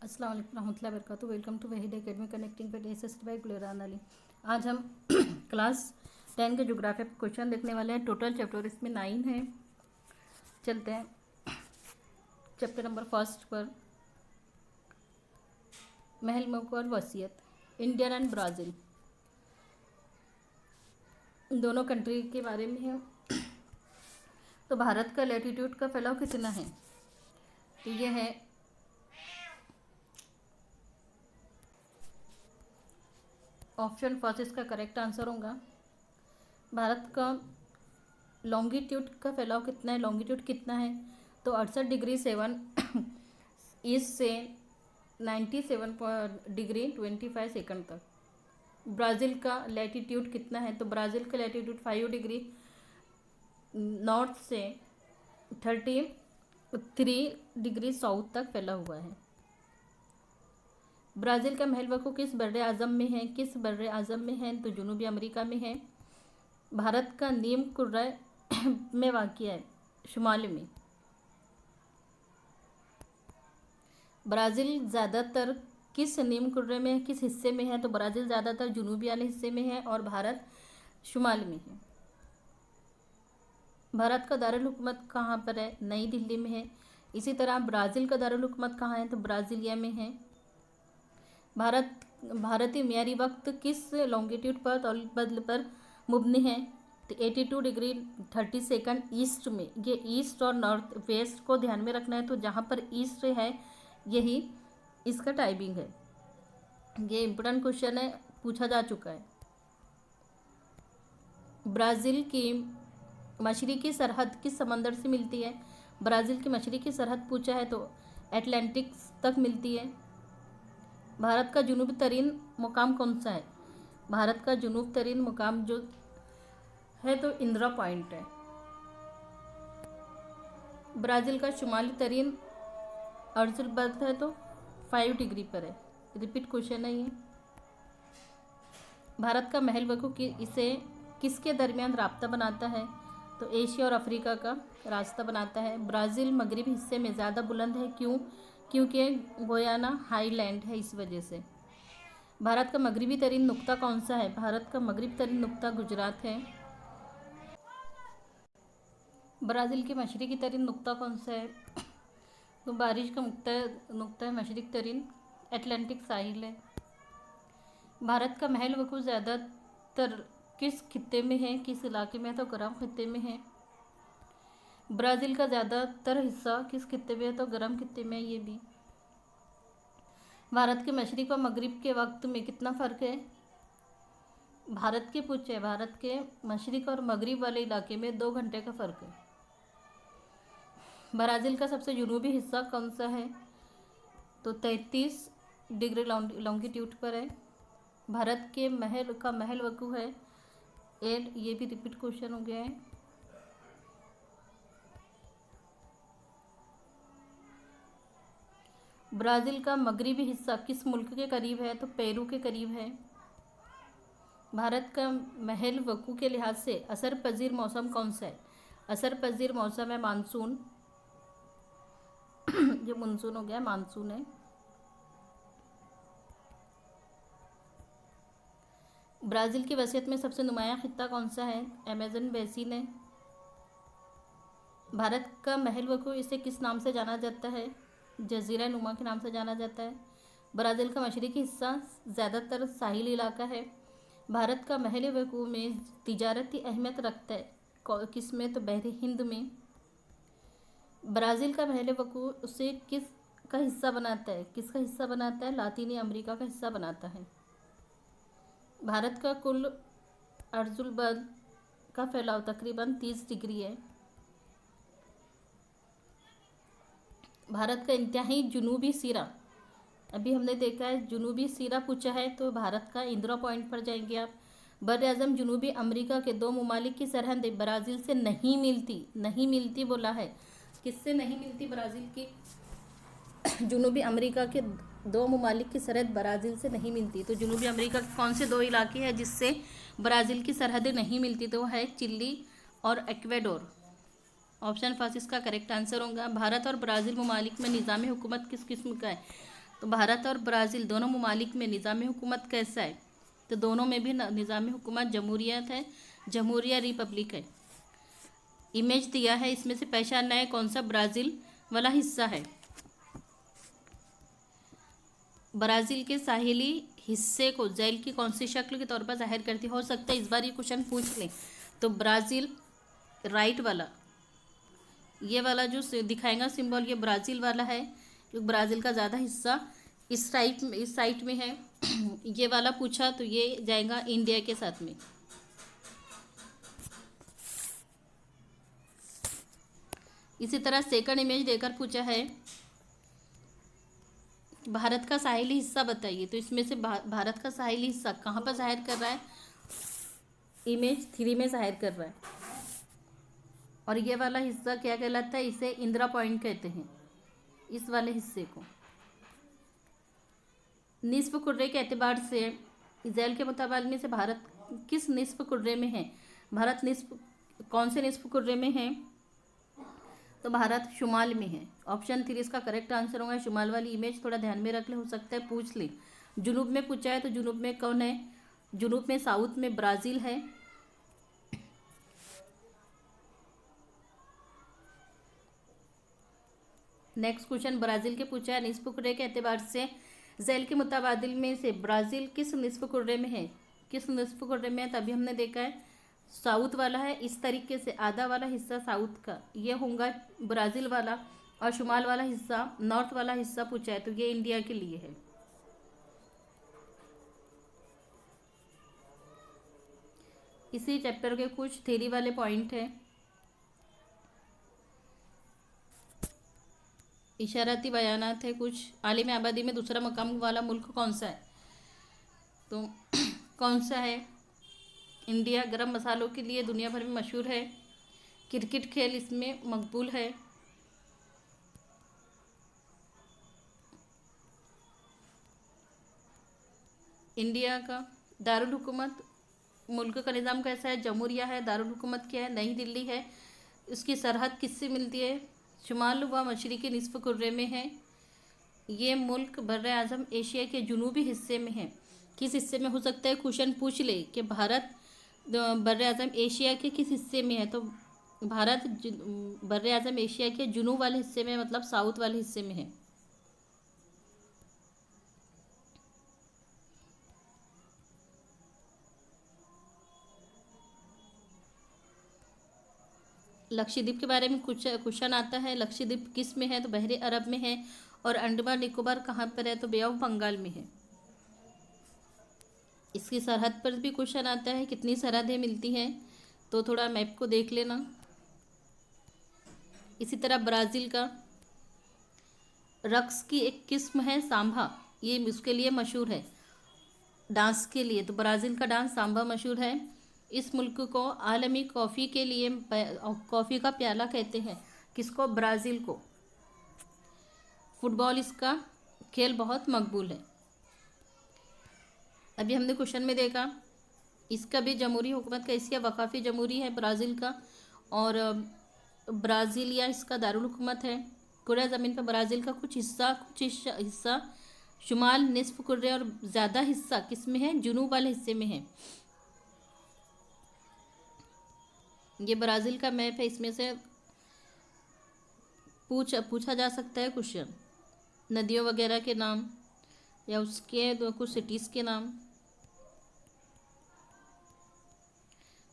अस्सलाम वालेकुम रहमतुल्लाहि व बरकातुहू। Welcome to Waheed academy connecting with assisted by Gulran Ali. आज हम क्लास 10 के ज्योग्राफी पे क्वेश्चन देखने वाले हैं। टोटल चैप्टर इसमें 9 है। चलते हैं चैप्टर नंबर फर्स्ट पर। महल मौका और वसीयत। इंडिया एंड ब्राज़ील दोनों कंट्री के बारे में है। तो भारत का लैटीट्यूड का फैलाव कितना है? तो ये है ऑप्शन फर्स्ट इसका करेक्ट आंसर होगा। भारत का लॉन्गिट्यूड का फैलाव कितना है? लॉन्गिट्यूड कितना है? तो 68°7 ईस्ट से 97 डिग्री 25 सेकंड तक। ब्राज़ील का लैटीट्यूड कितना है? तो ब्राज़ील का लैटीट्यूड 5 डिग्री नॉर्थ से 33 डिग्री साउथ तक फैला हुआ है। ब्राज़ील का महल वक़्फ़ किस बर्रे आज़म में है? किस बर्रे आज़म में है? तो जनूबी अमेरिका में है। भारत का नीम कुर्रा में वाक़ है, शुमाल में। ब्राज़ील ज़्यादातर किस नीम कुर्रे में, किस हिस्से में है? तो ब्राज़ील ज़्यादातर जनूबी वाले हिस्से में है और भारत शुमाल में है। भारत का दारुल हुकूमत कहाँ पर है? नई दिल्ली में है। इसी तरह ब्राज़ील का दारुल हुकूमत कहाँ है? तो ब्राज़ीलिया में है। भारतीय मियारी वक्त किस लॉन्गिट्यूड पर तौलबदल पर मुबनी है? तो 82 डिग्री 30 सेकंड ईस्ट में। ये ईस्ट और नॉर्थ वेस्ट को ध्यान में रखना है। तो जहाँ पर ईस्ट है यही इसका टाइमिंग है। ये इम्पोर्टेंट क्वेश्चन है, पूछा जा चुका है। ब्राज़ील की मशरिकी सरहद किस समंदर से मिलती है? ब्राज़ील की मशरिकी सरहद पूछा है तो अटलांटिक तक मिलती है। भारत का जुनूबी तरीन मुकाम कौन सा है? भारत का जुनूब तरीन मुकाम जो है तो इंदिरा पॉइंट है। ब्राज़ील का शुमाली तरीन अर्जुलबर्ग है तो 5 डिग्री पर है। रिपीट क्वेश्चन है ये। भारत का महल वक़्फ़ इसे किसके दरमियान रास्ता बनाता है? तो एशिया और अफ्रीका का रास्ता बनाता है। ब्राज़ील मगरबी हिस्से में ज़्यादा बुलंद है, क्यों? क्योंकि गोयाना हाईलैंड है, इस वजह से। भारत का मगरबी तरीन नुक्ता कौन सा है? भारत का मगरबी तरीन नुक्ता गुजरात है। ब्राज़ील के मशरक़ी तरीन नुक्ता कौन सा है? तो बारिश का नुक्ता है मशरक़ी तरीन अटलांटिक साहिल है। भारत का महल वक़्फ़ ज़्यादातर किस खित्ते में है? किस इलाके में? तो गर्म खित्ते में है। ब्राज़ील का ज़्यादातर हिस्सा किस खित्ते में है? तो गर्म खित्ते में है ये भी। भारत के मशरिक़ व मगरिब के वक्त में कितना फ़र्क है? भारत के पूछे, भारत के मशरिक़ और मगरिब वाले इलाके में 2 घंटे का फ़र्क है। ब्राज़ील का सबसे जनूबी हिस्सा कौन सा है? तो 33 डिग्री लॉन्गिट्यूड पर है। भारत के महल वक़्फ़ है 8। ये भी रिपीट क्वेश्चन हो गया है। ब्राज़ील का मगरिबी हिस्सा किस मुल्क के करीब है? तो पेरू के करीब है। भारत का महल वक़्फ़ के लिहाज से असर पजीर मौसम कौन सा है? असर पजीर मौसम है मानसून। जो मानसून हो गया, मानसून है। ब्राज़ील की वसीयत में सबसे नुमायाँ खित्ता कौन सा है? अमेज़न बेसिन है। भारत का महल वक़्फ़ इसे किस नाम से जाना जाता है? जज़ीरा नुमा के नाम से जाना जाता है। ब्राज़ील का मशरिकी हिस्सा ज़्यादातर साहिली इलाका है। भारत का महल वक़्फ़ में तिजारती अहमियत रखता है किस में? तो बहरी हिंद में। ब्राज़ील का महल वक़्फ़ उसे किस का हिस्सा बनाता है? किसका हिस्सा बनाता है? लातीनी अमेरिका का हिस्सा बनाता है। भारत का कुल अर्जुलबर्ग का फैलाव तकरीबन 30 डिग्री है। भारत का इंतहाई जुनूबी सिरा, अभी हमने देखा है जुनूबी सिरा पूछा है तो भारत का इंदिरा पॉइंट पर जाएंगे आप। बर आज़म जनूबी अमेरिका के 2 ममालिक की सरहदें ब्राज़ील से नहीं मिलती बोला है। किससे नहीं मिलती? ब्राज़ील की जनूबी अमेरिका के 2 ममालिक की सरहद ब्राज़ील से नहीं मिलती। तो जनूबी अमेरिका के कौन से 2 इलाके हैं जिससे ब्राज़ील की सरहदें नहीं मिलती? तो है चिली और इक्वाडोर। ऑप्शन फर्स्ट इसका करेक्ट आंसर होगा। भारत और ब्राज़ील ममालिक में निज़ाम हुकूमत किस किस्म का है? तो भारत और ब्राज़ील दोनों ममालिक में निज़ाम हुकूमत कैसा है? तो दोनों में भी निज़ाम हुकूमत जमहूरियत है, जमहूरिया रिपब्लिक है। इमेज दिया है, इसमें से पहचानना है कौन सा ब्राज़ील वाला हिस्सा है। ब्राज़ील के साहिली हिस्से को जेल की कौन सी शक्ल के तौर पर जाहिर करती हो सकता है इस बार ये क्वेश्चन पूछ लें। तो ब्राज़ील राइट वाला, ये वाला जो दिखाएगा सिंबल, ये ब्राज़ील वाला है, जो ब्राज़ील का ज़्यादा हिस्सा इस साइट में है। ये वाला पूछा तो ये जाएगा इंडिया के साथ में। इसी तरह सेकंड इमेज देकर पूछा है भारत का साहिली हिस्सा बताइए। तो इसमें से भारत का साहिली हिस्सा कहाँ पर जाहिर कर रहा है? इमेज 3 में जाहिर कर रहा है। और ये वाला हिस्सा क्या कहलाता है? इसे इंदिरा पॉइंट कहते हैं, इस वाले हिस्से को। निस्फ कुर्रे के एतबार से इजराइल के मुताबिक में से भारत किस निस्फ कुर्रे में है? भारत कौन से निस्फ कुर्रे में है? तो भारत शुमाल में है। ऑप्शन 3 इसका करेक्ट आंसर होगा। शुमाल वाली इमेज थोड़ा ध्यान में रख ले, हो सकता है पूछ ले। जुनूब में पूछा है तो जुनूब में कौन है? जुनूब में साउथ में ब्राज़ील है। नेक्स्ट क्वेश्चन ब्राज़ील के पूछा है निस्फ कुर्रे के एतबार से इजराइल के मुताबिक में से ब्राज़ील किस निस्फ कुर्रे में है? किस निस्फ कुर्रे में है? तभी हमने देखा है साउथ वाला है। इस तरीके से आधा वाला हिस्सा साउथ का ये होगा ब्राज़ील वाला, और शुमाल वाला हिस्सा, नॉर्थ वाला हिस्सा पूछा है तो ये इंडिया के लिए है। इसी चैप्टर के कुछ थ्योरी वाले पॉइंट हैं। इशाराती बयानात है कुछ। आलिम आबादी में दूसरा मकाम वाला मुल्क कौन सा है? तो कौन सा है? इंडिया। गरम मसालों के लिए दुनिया भर में मशहूर है। क्रिकेट खेल इसमें मकबूल है। इंडिया का दारुल हुकूमत मुल्क का निज़ाम कैसा है? जमहूरिया है। दारुल हुकूमत क्या है? नई दिल्ली है। इसकी सरहद किससे मिलती है? शुमाल व मशरिकी निस्फ कुर्रे में है। ये मुल्क बर्र आज़म एशिया के जुनूबी हिस्से में है। किस हिस्से में? हो सकता है क्वेश्चन पूछ ले कि भारत बर्र आज़म एशिया के किस हिस्से में है। तो भारत बर्र आज़म एशिया के जुनूब वाले हिस्से में, मतलब साउथ वाले हिस्से में है। लक्षद्वीप के बारे में कुछ क्वेश्चन आता है। लक्षद्वीप किस में है? तो बहरे अरब में है। और अंडमान निकोबार कहाँ पर है? तो बे ऑफ बंगाल में है। इसकी सरहद पर भी क्वेश्चन आता है, कितनी सरहदें मिलती हैं? तो थोड़ा मैप को देख लेना। इसी तरह ब्राज़ील का रक्स की एक किस्म है सांभा, ये उसके लिए मशहूर है, डांस के लिए। तो ब्राज़ील का डांस सांभा मशहूर है। इस मुल्क को आलमी कॉफ़ी के लिए कॉफ़ी का प्याला कहते हैं। किसको? ब्राज़ील को। फुटबॉल इसका खेल बहुत मकबूल है। अभी हमने क्वेश्चन में देखा इसका भी जमहूरी हुकूमत कैसी है? वक़ाफ़ी जमहूरी है ब्राज़ील का। और ब्राज़ीलिया इसका दारुल हुकूमत है। कुर्रा ज़मीन पर ब्राज़ील का कुछ हिस्सा शुमाल निस्फ कुर्रे और ज़्यादा हिस्सा किस में है? जुनूब वाले हिस्से में है। ये ब्राज़ील का मैप है। इसमें से पूछा जा सकता है क्वेश्चन, नदियों वगैरह के नाम या उसके कुछ सिटीज़ के नाम।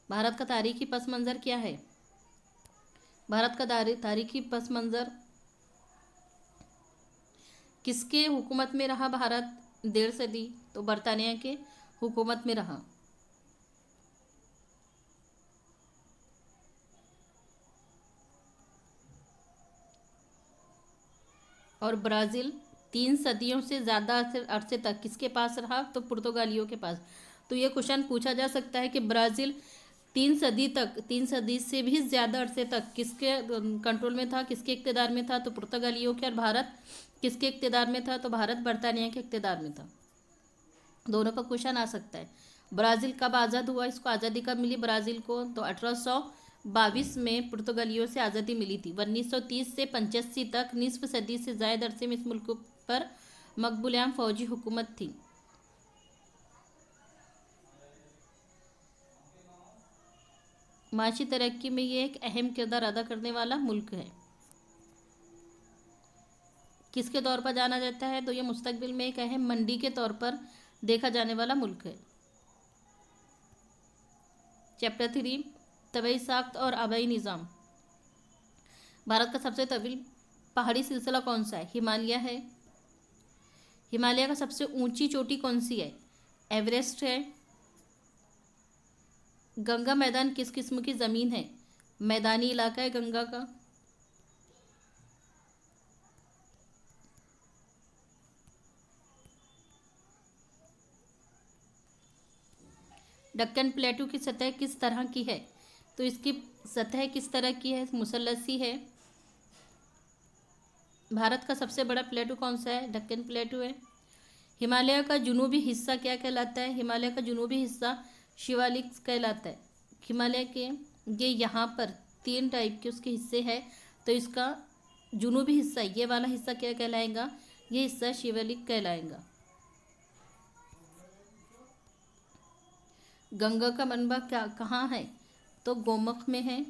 भारत का तारीखी पस मंज़र क्या है? भारत का तारीखी पस मंज़र किसके हुकूमत में रहा भारत 1.5 सदी? तो बरतानिया के हुकूमत में रहा। और ब्राज़ील 3 सदियों से ज़्यादा अरसे तक किसके पास रहा? तो पुर्तगालियों के पास। तो ये क्वेश्चन पूछा जा सकता है कि ब्राज़ील 3 सदी से भी ज़्यादा अरसे तक किसके कंट्रोल में था, किसके इक़्तिदार में था? तो पुर्तगालियों के। और भारत किसके इक़्तिदार में था? तो भारत बरतानिया के इक़्तिदार में था। दोनों पर क्वेश्चन आ सकता है। ब्राज़ील कब आज़ाद हुआ? इसको आज़ादी कब मिली ब्राज़ील को? तो 1822 में पुर्तगालियों से आज़ादी मिली थी। 1930 से 85 तक निस्फ सदी से ज़्यादा अरसे में इस मुल्क पर मकबूलियान फौजी हुकूमत थी। माशी तरक्की में ये एक अहम किरदार अदा करने वाला मुल्क है। किसके तौर पर जाना जाता है? तो ये मुस्तकबिल में एक अहम मंडी के तौर पर देखा जाने वाला मुल्क है। चैप्टर 3 तबई साख्त और आबाई निज़ाम। भारत का सबसे तवील पहाड़ी सिलसिला कौन सा है? हिमालय है। हिमालय का सबसे ऊंची चोटी कौन सी है? एवरेस्ट है। गंगा मैदान किस किस्म की ज़मीन है? मैदानी इलाका है गंगा का। दक्कन प्लेटू की सतह किस तरह की है? तो इसकी सतह किस तरह की है? मुसल्लसी है। भारत का सबसे बड़ा प्लेटू कौन सा है? दक्कन प्लेटू है। हिमालय का जुनूबी हिस्सा क्या कहलाता है? हिमालय का जुनूबी हिस्सा शिवालिक कहलाता है। हिमालय के ये यहाँ पर 3 टाइप के उसके हिस्से हैं, तो इसका जुनूबी हिस्सा ये वाला हिस्सा क्या कहलाएगा? ये हिस्सा शिवालिक कहलाएगा। गंगा का मनबा क्या कहाँ है? तो गोमुख में है।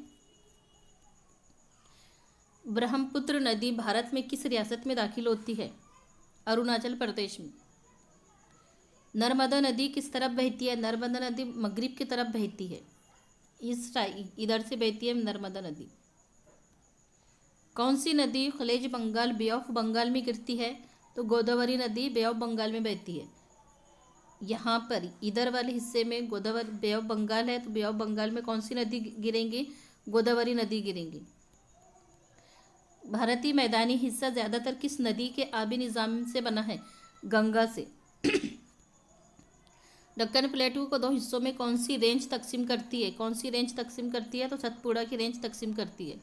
ब्रह्मपुत्र नदी भारत में किस रियासत में दाखिल होती है? अरुणाचल प्रदेश में। नर्मदा नदी किस तरफ बहती है? नर्मदा नदी मगरिब की तरफ बहती है। इधर से बहती है नर्मदा नदी। कौन सी नदी खलीज बंगाल बे ऑफ बंगाल में गिरती है? तो गोदावरी नदी बे ऑफ बंगाल में बहती है। यहाँ पर इधर वाले हिस्से में गोदावरी बे ऑफ बंगाल है, तो बे ऑफ बंगाल में कौन सी नदी गिरेंगी? गोदावरी नदी गिरेंगी। भारतीय मैदानी हिस्सा ज़्यादातर किस नदी के आबी निज़ाम से बना है? गंगा से। दक्कन प्लेटू को 2 हिस्सों में कौन सी रेंज तकसीम करती है? कौन सी रेंज तकसीम करती है? तो सतपुड़ा की रेंज तकसीम करती है।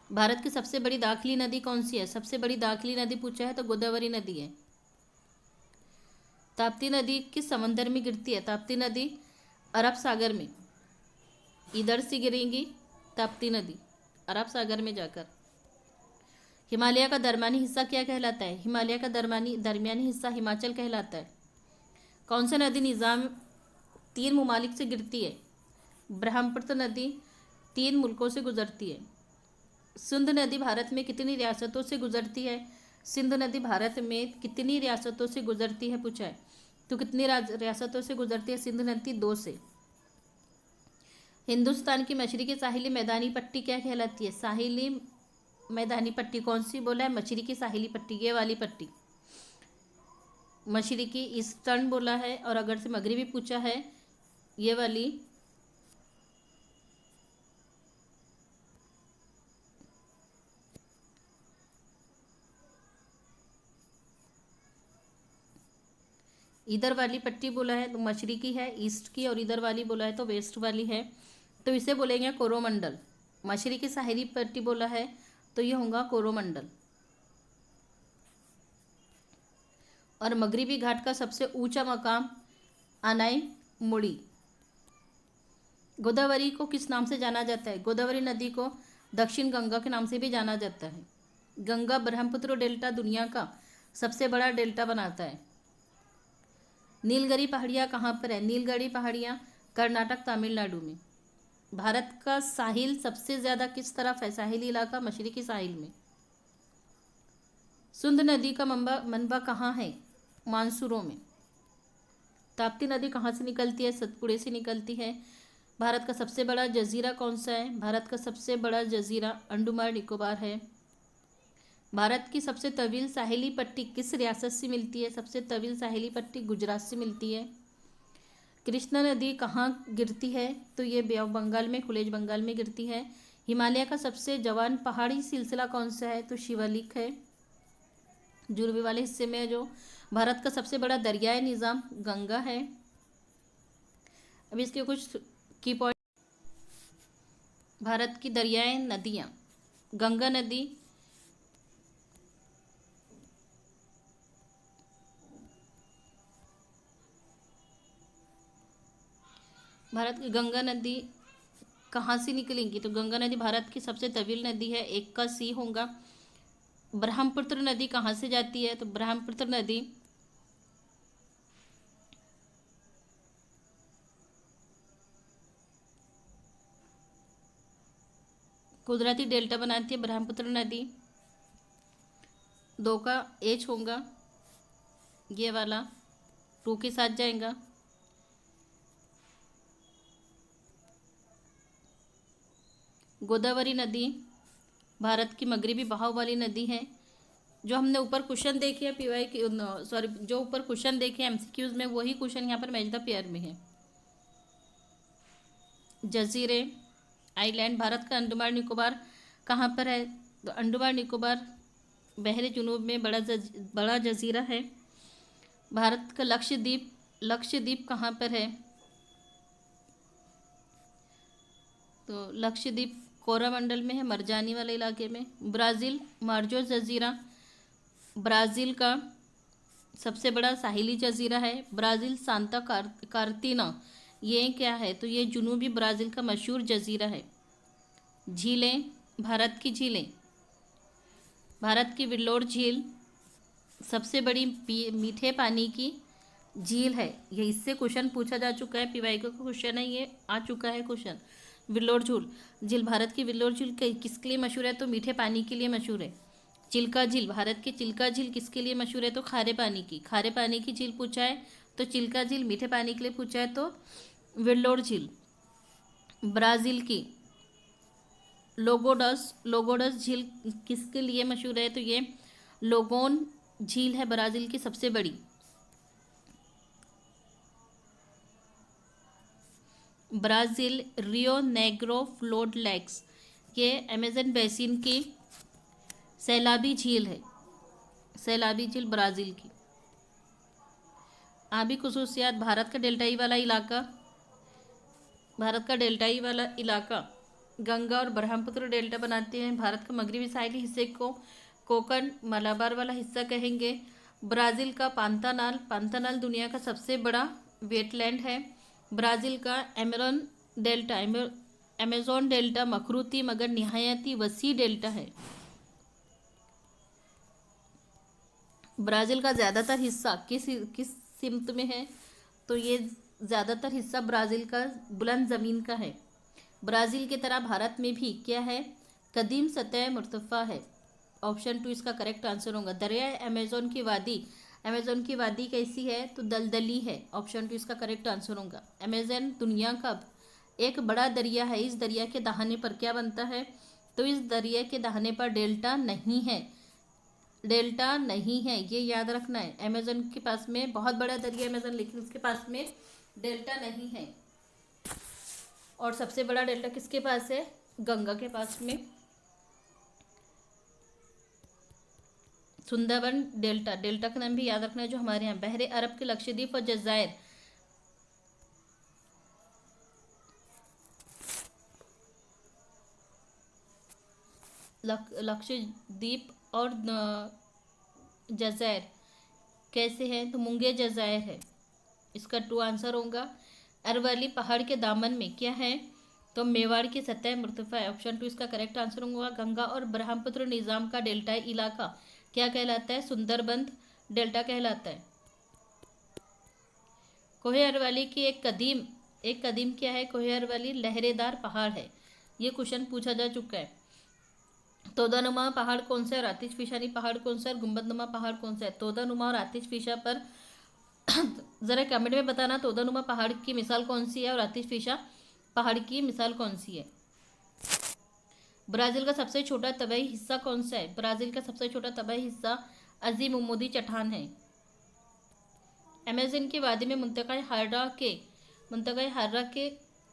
भारत की सबसे बड़ी दाखिली नदी कौन सी है? सबसे बड़ी दाखिली नदी पूछा है तो गोदावरी नदी है। ताप्ती नदी किस समंदर में गिरती है? ताप्ती नदी अरब सागर में। इधर से गिरेंगी ताप्ती नदी अरब सागर में जाकर। हिमालय का दरमियानी हिस्सा क्या कहलाता है? हिमालय का दरमियानी हिस्सा हिमाचल कहलाता है। कौन सा नदी निज़ाम 3 ममालिक से गिरती है? ब्रह्मपुत्र नदी 3 मुल्कों से गुजरती है। सिंध नदी भारत में कितनी रियासतों से गुजरती है? सिंध नदी भारत में कितनी रियासतों से गुजरती है पूछा है, तो कितनी रियासतों से गुजरती है सिंध नदी? 2 से। हिंदुस्तान की मशरकी साहिली मैदानी पट्टी क्या कहलाती है? साहिली मैदानी पट्टी कौन सी बोला है? मशरकी साहिली पट्टी, ये वाली पट्टी मशरकी ईस्टर्न बोला है। और अगर से मगरिबी पूछा है, ये वाली इधर वाली पट्टी बोला है तो मशरकी है ईस्ट की, और इधर वाली बोला है तो वेस्ट वाली है, तो इसे बोलेंगे कोरोमंडल। मशरकी साहिली पट्टी बोला है तो ये होगा कोरोमंडल। और मगरिबी घाट का सबसे ऊंचा मकाम अनाई मुड़ी। गोदावरी को किस नाम से जाना जाता है? गोदावरी नदी को दक्षिण गंगा के नाम से भी जाना जाता है। गंगा ब्रह्मपुत्र डेल्टा दुनिया का सबसे बड़ा डेल्टा बनाता है। नीलगिरी पहाड़ियाँ कहाँ पर है? नीलगिरी पहाड़ियाँ कर्नाटक तमिलनाडु में। भारत का साहिल सबसे ज़्यादा किस तरफ है? साहिली इलाका मशरकी साहिल में। सिंध नदी का मनबा कहाँ है? मानसूरों में। ताप्ती नदी कहाँ से निकलती है? सतपुड़े से निकलती है। भारत का सबसे बड़ा जजीरा कौन सा है? भारत का सबसे बड़ा जजीरा अंडमान निकोबार है। भारत की सबसे तवील साहिली पट्टी किस रियासत से मिलती है? सबसे तवील साहिली पट्टी गुजरात से मिलती है। कृष्णा नदी कहाँ गिरती है? तो ये बे ऑफ बंगाल में, खुलेज बंगाल में गिरती है। हिमालय का सबसे जवान पहाड़ी सिलसिला कौन सा है? तो शिवालिक है, जुनूबी वाले हिस्से में है जो। भारत का सबसे बड़ा दरियाई निज़ाम गंगा है। अब इसके कुछ की पॉइंट। भारत की दरियाई नदियाँ, गंगा नदी, भारत की गंगा नदी कहाँ से निकलेंगी? तो गंगा नदी भारत की सबसे तवील नदी है, एक का सी होगा। ब्रह्मपुत्र नदी कहाँ से जाती है? तो ब्रह्मपुत्र नदी कुदरती डेल्टा बनाती है ब्रह्मपुत्र नदी। 2 का एच होगा, ये वाला 2 के साथ जाएगा। गोदावरी नदी भारत की मगरबी बहाव वाली नदी है। जो हमने ऊपर क्वेश्चन देखे हैं पीवाई के, सॉरी, जो ऊपर क्वेश्चन देखे एमसीक्यूज में, वही क्वेश्चन यहाँ पर मैच द पेयर में है। जजीरे आइलैंड भारत का अंडमान निकोबार कहाँ पर है? तो अंडमान निकोबार बहरे जुनूब में बड़ा जजीरा है। भारत का लक्षद्वीप कहाँ पर है? तो लक्षद्वीप कोरामंडल में है, मरजानी वाले इलाके में। ब्राज़ील मार्जो जजीरा ब्राज़ील का सबसे बड़ा साहिली जजीरा है। ब्राज़ील सांता कार्तिना, ये क्या है? तो ये जुनूबी ब्राज़ील का मशहूर जजीरा है। झीलें भारत की झीलें, भारत की वेल्लोर झील सबसे बड़ी मीठे पानी की झील है। ये इससे क्वेश्चन पूछा जा चुका है, पीवाई का क्वेश्चन है, ये आ चुका है क्वेश्चन। वेल्लोर झील भारत की वेल्लोर झील किसके लिए मशहूर है? तो मीठे पानी के लिए मशहूर है। चिल्का झील भारत की चिल्का झील किसके लिए मशहूर है? तो खारे पानी की झील पूछा है तो चिल्का झील, मीठे पानी के लिए पूछा है तो वेल्लोर झील। ब्राज़ील की लोगोडस झील किसके लिए मशहूर है? तो ये लोगोन झील है ब्राज़ील की सबसे बड़ी। Brazil Rio Negro flood lakes, ये अमेज़न बेसिन की सैलाबी झील है, सैलाबी झील ब्राज़ील की। आबी खुसूसियात भारत का डेल्टाई वाला इलाका गंगा और ब्रह्मपुत्र डेल्टा बनाते हैं। भारत का मगरबी साहिली हिस्से को कोकण मलाबार वाला हिस्सा कहेंगे। ब्राज़ील का पांतानाल दुनिया का सबसे बड़ा वेटलैंड है। ब्राज़ील का अमेज़न डेल्टा मखरूती मगर निहायती वसी डेल्टा है। ब्राज़ील का ज़्यादातर हिस्सा किस सिमत में है? तो ये ज़्यादातर हिस्सा ब्राज़ील का बुलंद ज़मीन का है। ब्राज़ील की तरह भारत में भी क्या है? कदीम सतह मुर्तफ़ा है। ऑप्शन 2 इसका करेक्ट आंसर होगा। दरिया अमेज़न की वादी कैसी है? तो दलदली है। ऑप्शन 2 इसका करेक्ट आंसर होगा। अमेज़न दुनिया का एक बड़ा दरिया है। इस दरिया के दहाने पर क्या बनता है? तो इस दरिया के दहाने पर डेल्टा नहीं है, ये याद रखना है। अमेज़न के पास में बहुत बड़ा दरिया अमेज़न, लेकिन उसके पास में डेल्टा नहीं है। और सबसे बड़ा डेल्टा किसके पास है? गंगा के पास में। सुंदरबन डेल्टा का नाम भी याद रखना है जो हमारे यहाँ। बहरे अरब के लक्षद्वीप और जज़ायर, लक्षद्वीप और जज़ायर कैसे हैं? तो मुंगे जज़ायर है, इसका 2 आंसर होगा। अरवली पहाड़ के दामन में क्या है? तो मेवाड़ की सतह मुर्तफ़ा है। ऑप्शन 2 इसका करेक्ट आंसर होगा। गंगा और ब्रह्मपुत्र निज़ाम का डेल्टाई इलाका क्या कहलाता है? सुंदरबन डेल्टा कहलाता है। कोहे अरवली की एक कदीम क्या है? कोहे अरवली लहरेदार पहाड़ है। ये क्वेश्चन पूछा जा चुका है। तोदानुमा पहाड़ कौन सा है और आतिशफिशानी पहाड़ कौन सा है और गुंबदनुमा पहाड़ कौन सा है? तोदानुमा और आतिशफिशा पर ज़रा कमेंट में बताना तोदानुमा पहाड़ की मिसाल कौन सी है और आतिशफिशा पहाड़ की मिसाल कौन सी है। ब्राज़ील का सबसे छोटा तबाही हिस्सा कौन सा है? ब्राज़ील का सबसे छोटा तबाही हिस्सा अजीम उमूदी चट्टान है। अमेज़न की वादी में मुंतक़ा हार्रा के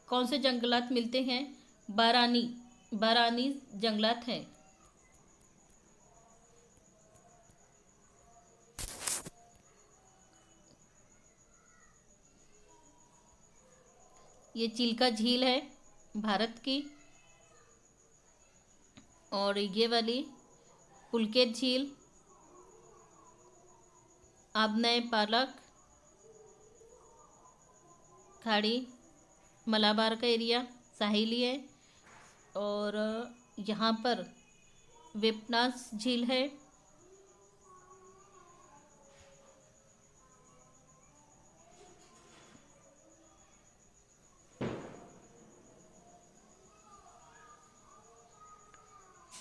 कौन से जंगलात मिलते हैं? बारानी जंगलात हैं। ये चिल्का झील है भारत की, और ये वाली पुलकेत झील, आबनय पालक खाड़ी मलाबार का एरिया साहिली है। और यहाँ पर वेपनास झील है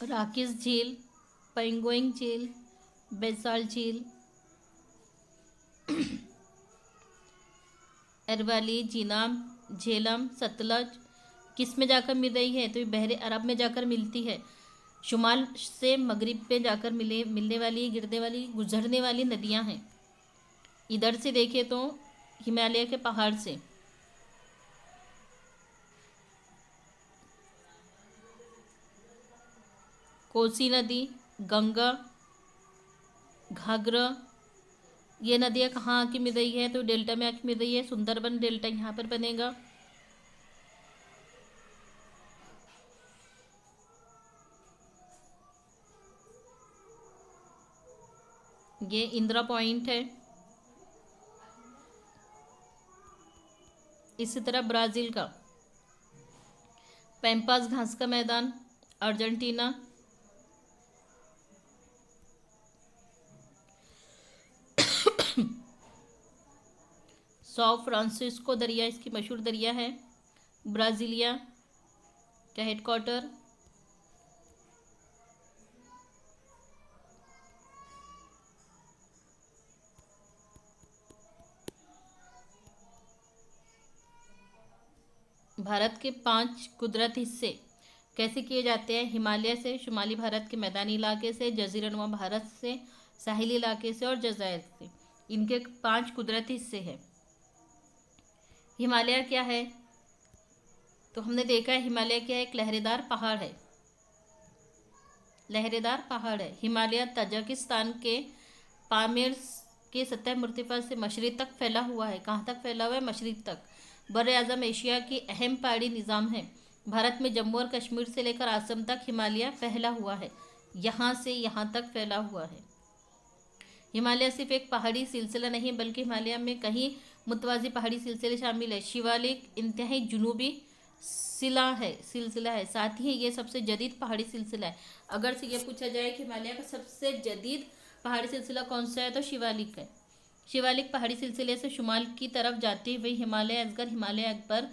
राकेश झील, पेंगोइंग झील, बेसाल झील, अरवली, जीनाम, झेलम, सतलज किस में जाकर मिल रही है? तो ये बहरे अरब में जाकर मिलती है। शुमाल से मगरिब पे जाकर मिलने वाली, गिरने वाली, गुजरने वाली नदियां हैं। इधर से देखें तो हिमालय के पहाड़ से कोसी नदी, गंगा, घाघरा, ये नदियाँ कहाँ आके मिल रही है? तो डेल्टा में आके मिल रही है। सुंदरबन डेल्टा यहाँ पर बनेगा। ये इंदिरा पॉइंट है। इसी तरह ब्राज़ील का पैम्पास घास का मैदान, अर्जेंटीना, सौ फ्रांसिस्को दरिया इसकी मशहूर दरिया है। ब्राज़ीलिया का हेडक्वार्टर, भारत के 5 कुदरती हिस्से कैसे किए जाते हैं? हिमालय से, शुमाली भारत के मैदानी इलाके से, जजीरानुमा भारत से, साहिली इलाके से और जज़ायर से। इनके 5 कुदरती हिस्से हैं। हिमालय क्या है? तो हमने देखा है हिमालय क्या है? एक लहरेदार पहाड़ है। लहरेदार पहाड़ है। हिमालय तजाकिस्तान के पामीर के सतह मुर्तिफा से मशरिक तक फैला हुआ है। कहाँ तक फैला हुआ है? मशरिक तक। बर आज़म एशिया की अहम पहाड़ी निज़ाम है। भारत में जम्मू और कश्मीर से लेकर असम तक हिमालय फैला हुआ है। यहाँ से यहाँ तक फैला हुआ है। हिमालय सिर्फ एक पहाड़ी सिलसिला नहीं बल्कि हिमालय में कई मुतवाज़ी पहाड़ी सिलसिले शामिल है। शिवालिक इंतहाई जुनूबी सिलसिला है। साथ ही ये सबसे जदीद पहाड़ी सिलसिला है। अगर से ये पूछा जाए कि हिमालय का सबसे जदीद पहाड़ी सिलसिला कौन सा है तो शिवालिक है। शिवालिक पहाड़ी सिलसिले से शुमाल की तरफ जाते हुए हिमालय असगर, हिमालय अकबर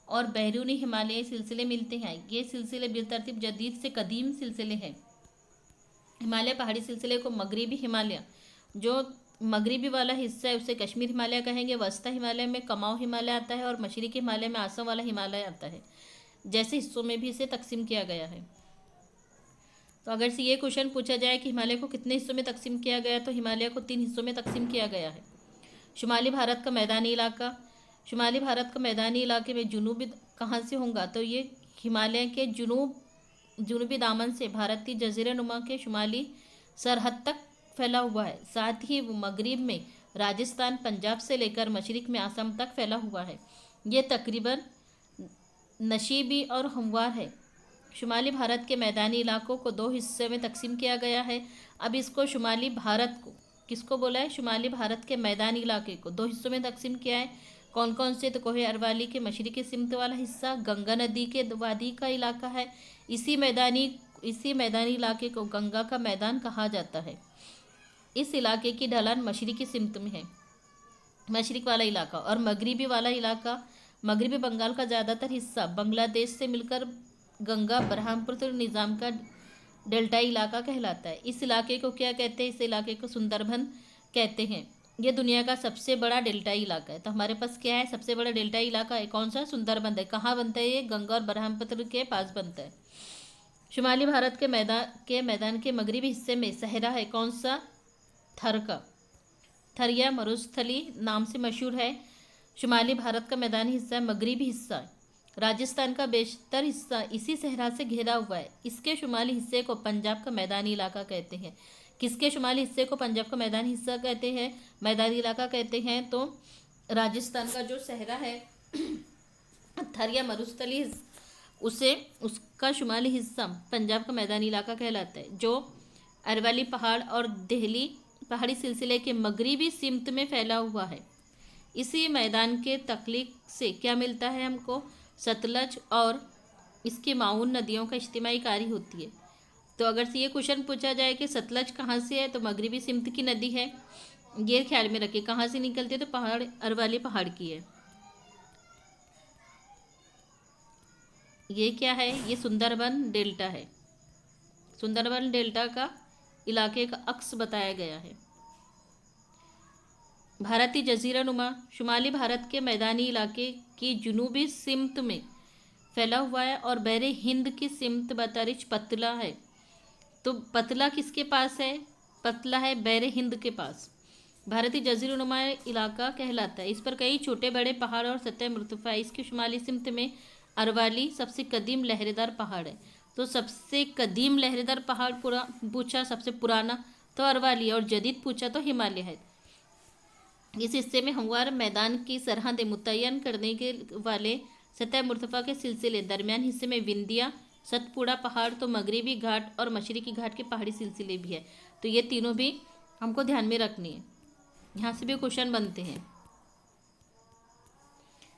और बैरूनी हिमालयी सिलसिले मिलते हैं। ये सिलसिले बिलतरतीब जदीद से कदीम सिलसिले हैं। हिमालय पहाड़ी सिलसिले को मगरिबी हिमालय, जो मगरिबी वाला हिस्सा है उसे कश्मीर हिमालय कहेंगे। वस्ता हिमालय में कमाऊ हिमालय आता है और मशरकी हिमालय में आसम वाला हिमालय आता है। जैसे हिस्सों में भी इसे तकसीम किया गया है। तो अगर से ये क्वेश्चन पूछा जाए कि हिमालय को कितने हिस्सों में तकसीम किया गया है तो हिमालय को 3 हिस्सों में तकसीम किया गया है। शुमाली भारत का मैदानी इलाका, शुमाली भारत का मैदानी इलाके में जुनूबी कहाँ से होगा? तो ये हिमालय के जुनूबी दामन से भारतीय जजीरानुमा के शुमाली सरहद तक फैला हुआ है। साथ ही वो मगरिब में राजस्थान, पंजाब से लेकर मशरिक में असम तक फैला हुआ है। ये तकरीबन नशीबी और हमवार है। शुमाली भारत के मैदानी इलाकों को 2 हिस्से में तकसीम किया गया है। अब इसको शुमाली भारत को किसको बोला है? शुमाली भारत के मैदानी इलाके को 2 हिस्सों में तकसीम किया है। कौन कौन से? तो कोहे अरवाली के मशरकी सिमत वाला हिस्सा गंगा नदी के वादी का इलाका है। इसी मैदानी इलाके को गंगा का मैदान कहा जाता है। इस इलाके की ढलान मशरकी सिमत में है, मशरक वाला इलाका। और मगरिबी वाला इलाका, मगरिबी बंगाल का ज़्यादातर हिस्सा बांग्लादेश से मिलकर गंगा ब्रह्मपुत्र निज़ाम का डेल्टाई इलाका कहलाता है। इस इलाके को क्या कहते हैं? इस इलाके को सुंदरबन कहते हैं। यह दुनिया का सबसे बड़ा डेल्टाई इलाका है। तो हमारे पास क्या है? सबसे बड़ा डेल्टाई इलाका है कौन सा? सुंदरबन है। कहाँ बनता है ये? गंगा और ब्रह्मपुत्र के पास बनता है। शुमाली भारत के मैदान के मगरिबी हिस्से में सहरा है कौन सा? थर का। थरिया मरुस्थली नाम से मशहूर है। शुमाली भारत का मैदानी हिस्सा मगरिबी हिस्सा है। राजस्थान का बेशतर हिस्सा इसी सहरा से घिरा हुआ है। इसके शुमाली हिस्से को पंजाब का मैदानी इलाका कहते हैं। किसके शुमाली हिस्से को पंजाब का मैदानी हिस्सा कहते हैं, मैदानी इलाका कहते हैं? तो राजस्थान का जो सहरा है थरिया मरुस्थली, उसका शुमाली हिस्सा पंजाब का मैदानी इलाका कहलाता है, जो अरवली पहाड़ और दिल्ली पहाड़ी सिलसिले के मगरिबी सिमत में फैला हुआ है। इसी मैदान के तख्लीक से क्या मिलता है हमको? सतलज और इसकी माउन नदियों का इज्तिमाई कारी होती है। तो अगर से ये क्वेश्चन पूछा जाए कि सतलज कहाँ से है तो मगरिबी सिमत की नदी है। ये ख्याल में रखिए। कहाँ से निकलती है? तो पहाड़, अरवली पहाड़ की है। ये क्या है? ये सुंदरबन डेल्टा है। सुंदरबन डेल्टा का इलाके का अक्स बताया गया है। भारतीय जजीरानुमा शुमाली भारत के मैदानी इलाके की जुनूबी सिमत में फैला हुआ है और बहरे हिंद की सिमत बतरिच पतला है। तो पतला किसके पास है? पतला है बहरे हिंद के पास। भारतीय जजीरानुमा इलाका कहलाता है। इस पर कई छोटे बड़े पहाड़ और सतह मुर्तफा। इसकी शुमाली सिमत में अरवाली सबसे कदीम लहरेदार पहाड़ है। तो सबसे कदीम लहरेदार पहाड़ पूछा, सबसे पुराना तो अरवाली, और जदीद पूछा तो हिमालय है। इस हिस्से में हमवार मैदान की सरहदें मुतय्यन करने के वाले सतह मुर्तफा के सिलसिले, दरमियान हिस्से में विंध्या सतपुड़ा पहाड़, तो मगरिबी घाट और मशरकी घाट के पहाड़ी सिलसिले भी है। तो ये तीनों भी हमको ध्यान में रखनी है, यहाँ से भी क्वेश्चन बनते हैं।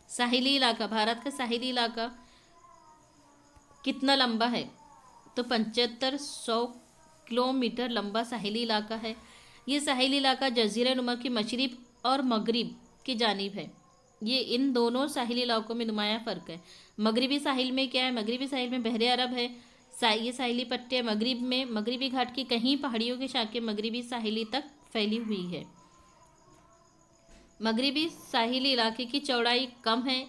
साहिली इलाका, भारत का साहिली इलाका कितना लंबा है? तो 7500 किलोमीटर लंबा साहिली इलाका है। ये साहिली इलाका जजीरानुमा की मशरिक और मगरिब की जानिब है। ये इन दोनों साहिली इलाकों में नुमाया फ़र्क है। मगरिबी साहिल में क्या है? मगरिबी साहिल में बहरे अरब है। ये साहिली पट्टियाँ मगरिब में मगरिबी घाट की कहीं पहाड़ियों की शाखें मगरिबी साहिली तक फैली हुई है। मगरिबी साहिली इलाके की चौड़ाई कम है।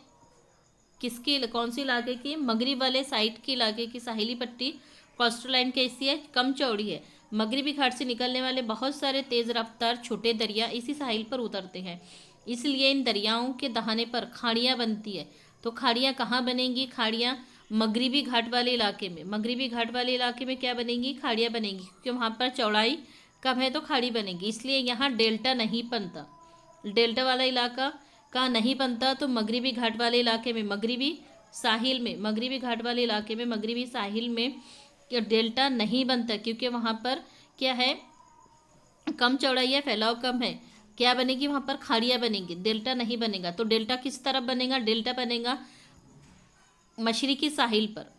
किसकी, कौन सी इलाके की? मगरिब वाले साइड के इलाके की साहिली पट्टी कोस्टल लाइन कैसी है? कम चौड़ी है। मगरिबी घाट से निकलने वाले बहुत सारे तेज़ रफ्तार छोटे दरिया इसी साहिल पर उतरते हैं, इसलिए इन दरियाओं के दहाने पर खाड़ियाँ बनती है। तो खाड़ियाँ कहाँ बनेंगी? खाड़ियाँ मगरिबी घाट वाले इलाके में। मगरिबी घाट वाले इलाके में क्या बनेंगी? खाड़ियाँ बनेंगी, क्योंकि वहाँ पर चौड़ाई कम है तो खाड़ी बनेगी, इसलिए यहाँ डेल्टा नहीं बनता। डेल्टा वाला इलाका का नहीं बनता। तो मगरिबी घाट वाले इलाके में, मगरिबी साहिल में, मगरिबी घाट वाले इलाके में, मगरिबी साहिल में डेल्टा नहीं बनता, क्योंकि वहाँ पर क्या है? कम चौड़ाई है, फैलाव कम है। क्या बनेगी? वहाँ पर खाड़ियाँ बनेंगी, डेल्टा नहीं बनेगा। तो डेल्टा किस तरफ बनेगा? डेल्टा बनेगा मशरिकी साहिल पर।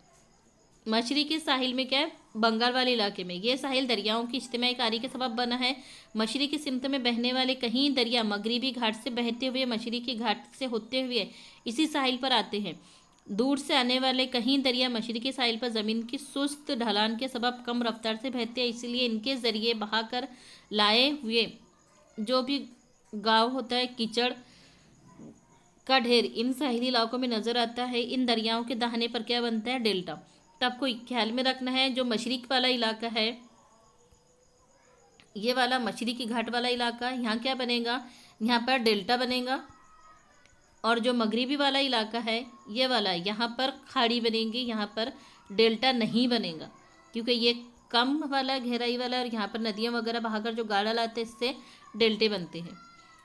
मशरिकी साहिल में क्या है? बंगाल वाले इलाके में। ये साहिल दरियाओं की इज्तिमाई कारी के सबब बना है। मशरिकी सिमत में बहने वाले कहीं दरिया मगरिबी घाट से बहते हुए मशरिकी घाट से होते हुए इसी साहिल पर आते हैं। दूर से आने वाले कहीं दरिया मशरिकी साहिल पर ज़मीन की सुस्त ढलान के सबब कम रफ्तार से बहते हैं, इसलिए इनके ज़रिए बहा कर लाए हुए जो भी गाँव होता है, कीचड़ का ढेर इन साहिली इलाकों में नज़र आता है। इन दरियाओं के दहाने पर क्या बनता है? डेल्टा। तो आपको ख्याल में रखना है, जो मशरिक वाला इलाका है, ये वाला मशरिकी घाट वाला इलाका, यहाँ क्या बनेगा? यहाँ पर डेल्टा बनेगा। और जो मगरिबी वाला इलाका है ये वाला, यहाँ पर खाड़ी बनेगी, यहाँ पर डेल्टा नहीं बनेगा, क्योंकि ये कम वाला गहराई वाला और यहाँ पर नदियाँ वगैरह बहाकर जो गाढ़ा लाते हैं, इससे डेल्टे बनते हैं।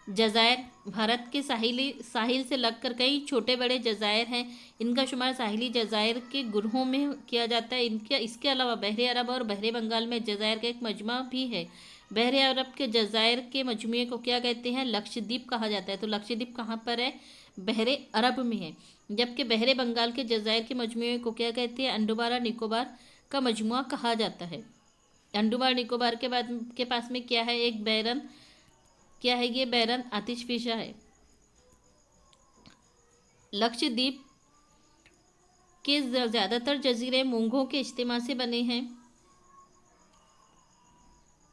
जज़ायर, भारत के साहिल से लगकर कई छोटे बड़े जज़ायर हैं। इनका शुमार साहिली जज़ायर के गुरों में किया जाता है। इसके अलावा बहरे अरब और बहरे बंगाल में जज़ायर का एक मजमा भी है। बहरे अरब के जज़ायर के मजमूए को क्या कहते हैं? लक्षद्वीप कहा जाता है। तो लक्षद्वीप कहाँ पर है? बहरे अरब में है। जबकि बहरे बंगाल के जज़ायर के मजमूए को क्या कहते हैं? अंडमान और निकोबार का मजमुआ कहा जाता है। अंडमान निकोबार के पास में क्या है? एक बैरन, क्या है ये? बैरन आतिशफिशा है। लक्षद्वीप के ज़्यादातर जजीरे मूंगों के इज्तिमा से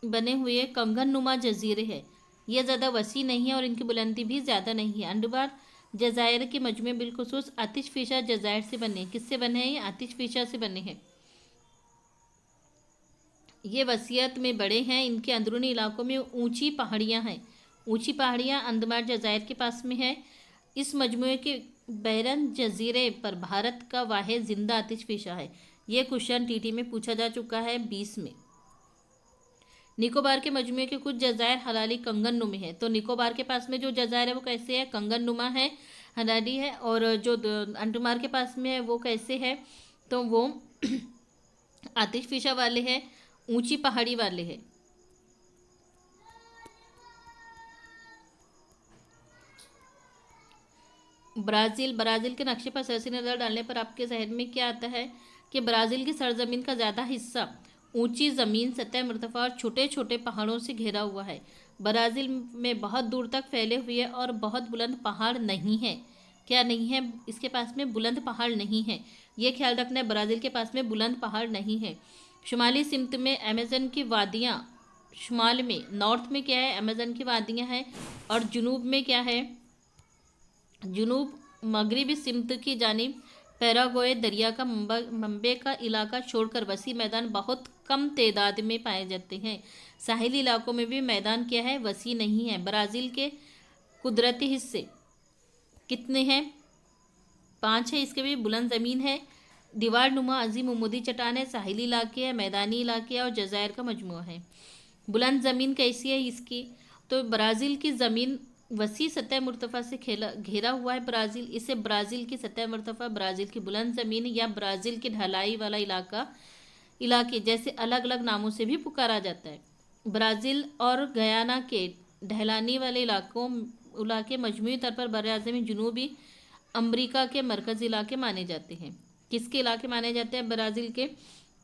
बने हुए कंगन नुमा जजीरे हैं। ये ज़्यादा वसी नहीं है और इनकी बुलंदी भी ज़्यादा नहीं है। अंडमान जज़ायर के मजमूए बिलखुसूस आतिशफिशा जज़ायर से बने हैं। किससे बने हैं? ये आतिशफिशा से बने हैं। ये वसीयत में बड़े हैं। इनके अंदरूनी इलाकों में ऊंची पहाड़ियाँ हैं। ऊंची पहाड़ियाँ अंडमान जज़ायर के पास में है। इस मजमूए के बैरन जजीरे पर भारत का वाहिद जिंदा आतिशफिशा है। ये क्वेश्चन टीटी में पूछा जा चुका है 20 में। निकोबार के मजमूए के कुछ जज़ायर हलाली कंगन नुमा है। तो निकोबार के पास में जो जज़ायर है वो कैसे है? कंगन नुमा है, हलाली है। और जो अंडमान के पास में है वो कैसे है? तो वो आतिशफिशा वाले हैं, ऊंची पहाड़ी वाले हैं। ब्राज़ील के नक्शे पर सरसरी नज़र डालने पर आपके जहन में क्या आता है? कि ब्राज़ील की सरजमीन का ज़्यादा हिस्सा ऊंची ज़मीन, सतह मुर्तफा और छोटे छोटे पहाड़ों से घिरा हुआ है। ब्राज़ील में बहुत दूर तक फैले हुए और बहुत बुलंद पहाड़ नहीं है। क्या नहीं है? इसके पास में बुलंद पहाड़ नहीं है। ये ख्याल रखना है, ब्राज़ील के पास में बुलंद पहाड़ नहीं है। शुमाली सिमत में अमेज़न की वादियाँ, शुमाल में नॉर्थ में क्या है, अमेज़न की वादियाँ हैं, और जुनूब में क्या है, जुनूब मगरिबी सिमत की जानिब पैराग्वे दरिया का मंबे का इलाका छोड़कर वसी मैदान बहुत कम तादाद में पाए जाते हैं। साहिली इलाकों में भी मैदान क्या है, वसी नहीं है। ब्राज़ील के कुदरती हिस्से कितने हैं, 5 है। इसके भी बुलंद ज़मीन है, दीवार नुमा अजीम उमूदी चट्टान है, साहिली इलाके है, मैदानी इलाके है, और जज़ायर का मजमूआ है। बुलंद ज़मीन कैसी है इसकी, तो ब्राज़ील की ज़मीन वसी सतह मुर्तफ़ा से घेरा हुआ है ब्राज़ील। इसे ब्राज़ील की सतह मुर्तफ़ा, ब्राज़ील की बुलंद ज़मीन या ब्राज़ील की ढलाई वाला इलाके जैसे अलग अलग नामों से भी पुकारा जाता है। ब्राज़ील और गयाना के ढलानी वाले इलाके मजमूई तौर पर बराज़मी जुनूबी अमरीका के मरकज़ी इलाके माने जाते हैं। किसके इलाके माने जाते हैं ब्राज़ील के,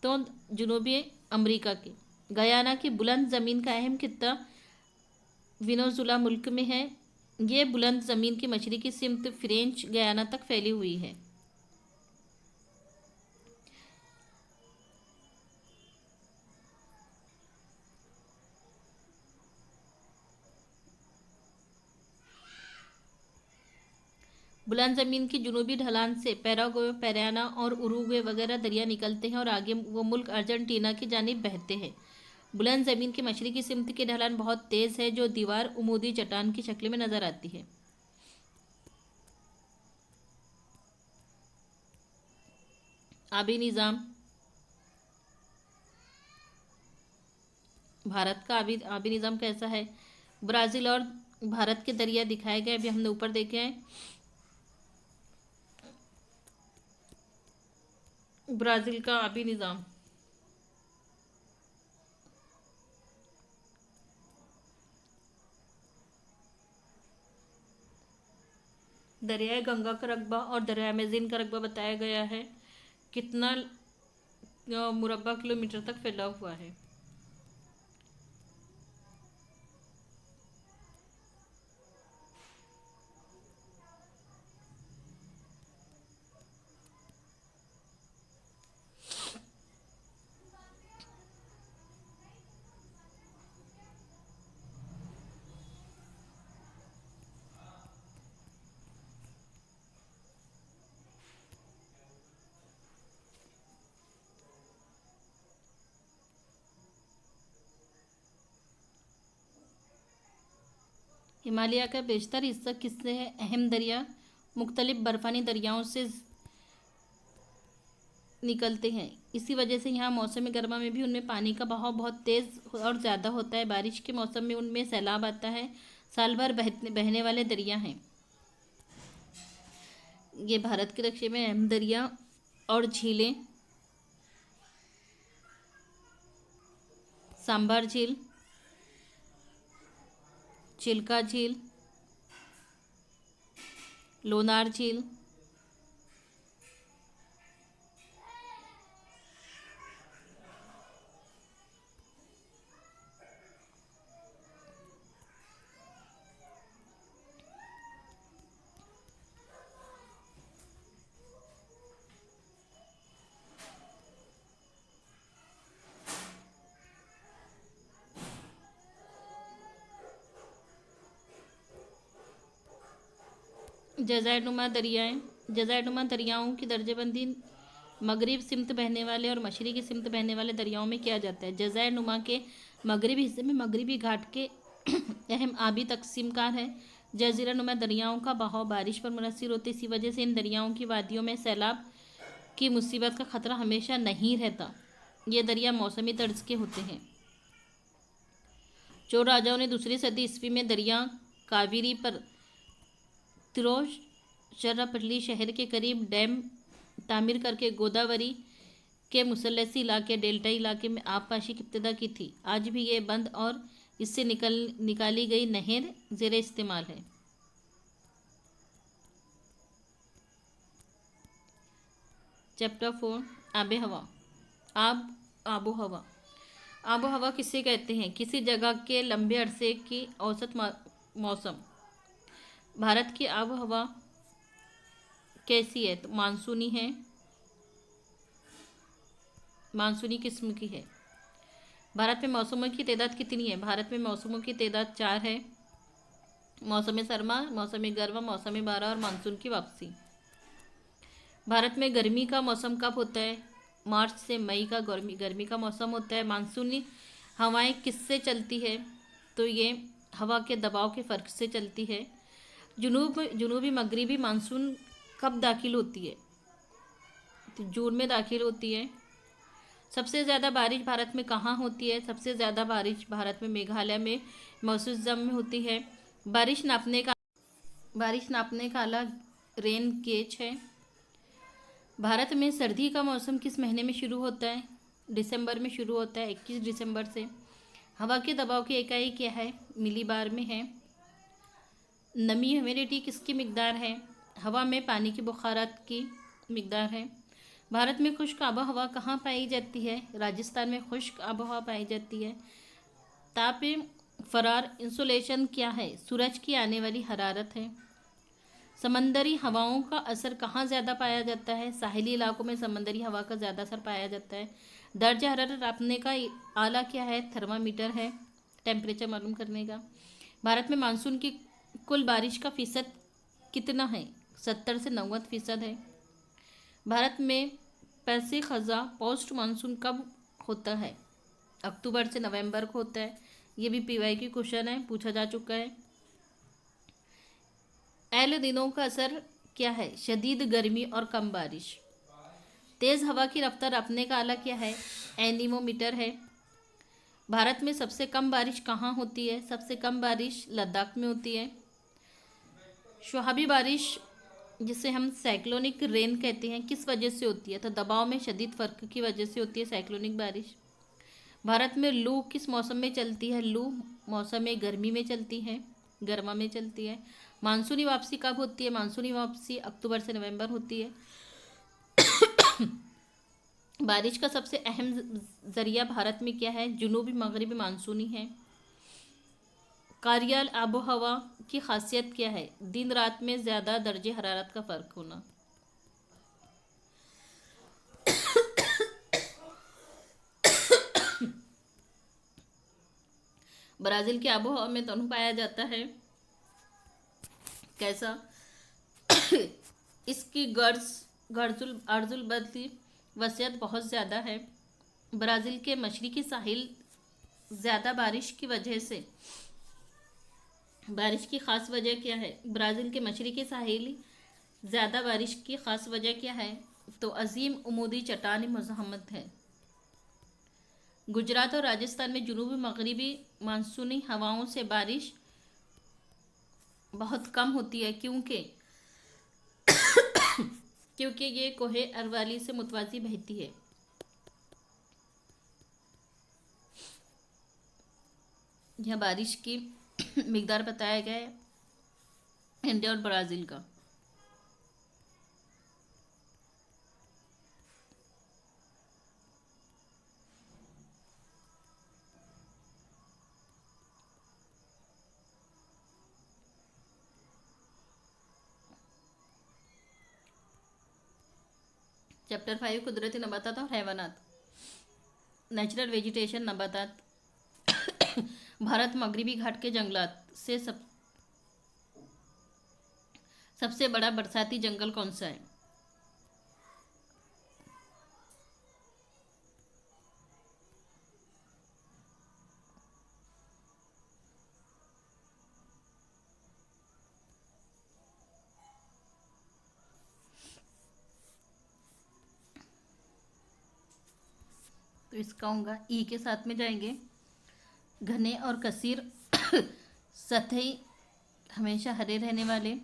तो जुनूबी अमरीका के। गयाना की बुलंद ज़मीन का अहम खित्ता वेनेजुला मुल्क में है। ये बुलंद ज़मीन की मशरक़ी सिमत फ्रेंच गयाना तक फैली हुई है। बुलंद ज़मीन की जुनूबी ढलान से पैराग्वे, पैराना और उरुग्वे वगैरह दरिया निकलते हैं और आगे वो मुल्क अर्जेंटीना की जानिब बहते हैं। बुलंद ज़मीन की मशरक़ी सिमत की ढलान बहुत तेज़ है, जो दीवार उमूदी चट्टान की शक्ल में नज़र आती है। आबी निज़ाम, भारत का आबी निज़ाम कैसा है। ब्राज़ील और भारत के दरिया दिखाए गए, अभी हमने ऊपर देखे हैं। ब्राज़ील का आबी निज़ाम, दरियाए गंगा का रकबा और दरिया अमेज़न का रकबा बताया गया है, कितना मुरब्बा किलोमीटर तक फैला हुआ है। हिमालय का बेशतर हिस्सा किससे है, अहम दरिया मुख्तलिफ बर्फ़ानी दरियाओं से निकलते हैं। इसी वजह से यहाँ मौसम गर्मा में भी उनमें पानी का बहाव बहुत तेज़ और ज़्यादा होता है। बारिश के मौसम में उनमें सैलाब आता है। साल भर बहने वाले दरिया हैं। ये भारत के नक्शे में अहम दरिया और झीलें, सांबर झील, चिल्का झील, लोनार झील, जज़ायरनुमा दरियाएँ। जज़ायरनुमा दरियाओं की दर्जेबंदी मगरिब सिमत बहने वाले और मशरिक़ी सिमत बहने वाले दरियाओं में किया जाता है। जज़ायरनुमा के मगरिबी हिस्से में मगरिबी घाट के अहम आबी तकसीमकार है। जज़ीरानुमा दरियाओं का बहाव बारिश पर मुनहसर होती है। इसी वजह से इन दरियाओं की वादियों में सैलाब की मुसीबत का खतरा हमेशा नहीं रहता। ये दरिया मौसमी तर्ज के होते हैं। चोल राजाओं ने 2री सदी ईस्वी में दरिया कावेरी पर तिरुचिरापल्ली शहर के करीब डैम तामीर करके गोदावरी के मुसल्लसी इलाके, डेल्टा इलाके में आबपाशी की इब्तिदा की थी। आज भी ये बंद और इससे निकाली गई नहर ज़ेरे इस्तेमाल है। चैप्टर 4, आबे हवा। आबो हवा। आबो हवा किसे कहते हैं, किसी जगह के लंबे अरसे की औसत मौसम। भारत की आबो हवा कैसी है, तो मानसूनी है, मानसूनी किस्म की है। भारत में मौसमों की तादाद कितनी है? भारत में मौसमों की तादाद 4 है। मौसम सरमा, मौसम गर्मा, मौसम बारा और मानसून की वापसी। भारत में गर्मी का मौसम कब होता है? मार्च से मई का गर्मी का मौसम होता है। मानसूनी हवाएं किससे चलती है? तो ये हवा के दबाव के फ़र्क से चलती है। जुनूबी मगरिबी मानसून कब दाखिल होती है? तो जून में दाखिल होती है। सबसे ज़्यादा बारिश भारत में कहाँ होती है? सबसे ज़्यादा बारिश भारत में मेघालय में मौसूम में होती है। बारिश नापने का अलग रेन गेज है। भारत में सर्दी का मौसम किस महीने में शुरू होता है? दिसंबर में शुरू होता है, 21 दिसंबर से। हवा के दबाव की इकाई क्या है? मिलीबार में है। नमी ह्यूमिडिटी किसकी मिकदार है? हवा में पानी की बुखारात की मिकदार है। भारत में खुश्क आबोहवा कहाँ पाई जाती है? राजस्थान में खुश्क आबोहवा पाई जाती है। ताप फरार इंसुलेशन क्या है? सूरज की आने वाली हरारत है। समंदरी हवाओं का असर कहाँ ज़्यादा पाया जाता है? साहिली इलाकों में समंदरी हवा का ज़्यादा असर पाया जाता है। दर्ज हरारत नापने का आला क्या है? थर्मामीटर है, टेम्परेचर मालूम करने का। भारत में मानसून की कुल बारिश का फीसद कितना है? 70 से 90% है। भारत में पैसे खज़ा पोस्ट मानसून कब होता है? अक्टूबर से नवंबर को होता है। ये भी पीवाई की क्वेश्चन है, पूछा जा चुका है। एल दिनों का असर क्या है? शदीद गर्मी और कम बारिश। तेज़ हवा की रफ्तार अपने का आला क्या है? एनीमोमीटर है। भारत में सबसे कम बारिश कहाँ होती है? सबसे कम बारिश लद्दाख में होती है। शुहाबी बारिश जिसे हम साइक्लोनिक रेन कहते हैं किस वजह से होती है? तो दबाव में शदीद फ़र्क की वजह से होती है साइक्लोनिक बारिश। भारत में लू किस मौसम में चलती है? लू मौसम में गर्मी में चलती है, गर्मा में चलती है। मानसूनी वापसी कब होती है? मानसूनी वापसी अक्टूबर से नवंबर होती है। बारिश का सबसे अहम जरिया भारत में क्या है? जुनूबी मगरबी मानसूनी है। कार्याल आबो हवा की खासियत क्या है? दिन रात में ज़्यादा दर्जे हरारत का फ़र्क होना। ब्राज़ील की आबो हवा में तनु पाया जाता है कैसा? इसकी अर्जुल बदली वसीयत बहुत ज़्यादा है। ब्राज़ील के मशरकी साहिल ज़्यादा बारिश की वजह से, बारिश की ख़ास वजह क्या है? ब्राज़ील के मशरकी साहिल ज़्यादा बारिश की ख़ास वजह क्या है? तो अजीम उमूदी चट्टानी मज़ाहमत है। गुजरात और राजस्थान में जुनूबी मगरिबी मानसूनी हवाओं से बारिश बहुत कम होती है क्योंकि ये कोहे अरवाली से मुतवाज़ी बहती है। यह बारिश की मिकदार बताया गया है इंडिया और ब्राज़ील का। चैप्टर 5 कुदरती नबातात और हैवानात। नेचुरल वेजिटेशन नबातात। भारत मगरबी घाट के जंगलात से सबसे बड़ा बरसाती जंगल कौन सा है? तो इसका होगा ई के साथ में जाएंगे। घने और कसीर सतही हमेशा हरे रहने वाले।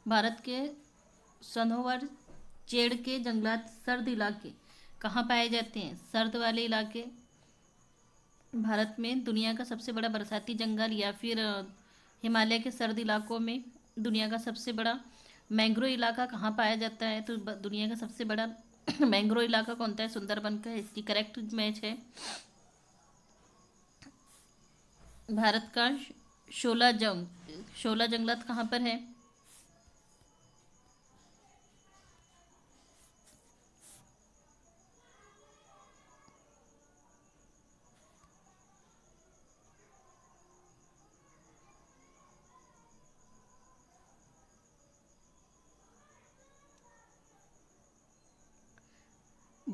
भारत के सनोवर चेड़ के जंगलात सर्द इलाके कहाँ पाए जाते हैं? सर्द वाले इलाके। भारत में दुनिया का सबसे बड़ा बरसाती जंगल या फिर हिमालय के सर्द इलाकों में दुनिया का सबसे बड़ा मैंग्रोव इलाका कहाँ पाया जाता है? तो दुनिया का सबसे बड़ा मैंग्रोव इलाका कौन सा है? सुंदरबन का। इसकी करेक्ट मैच है। भारत का शोला जंगलात कहाँ पर है?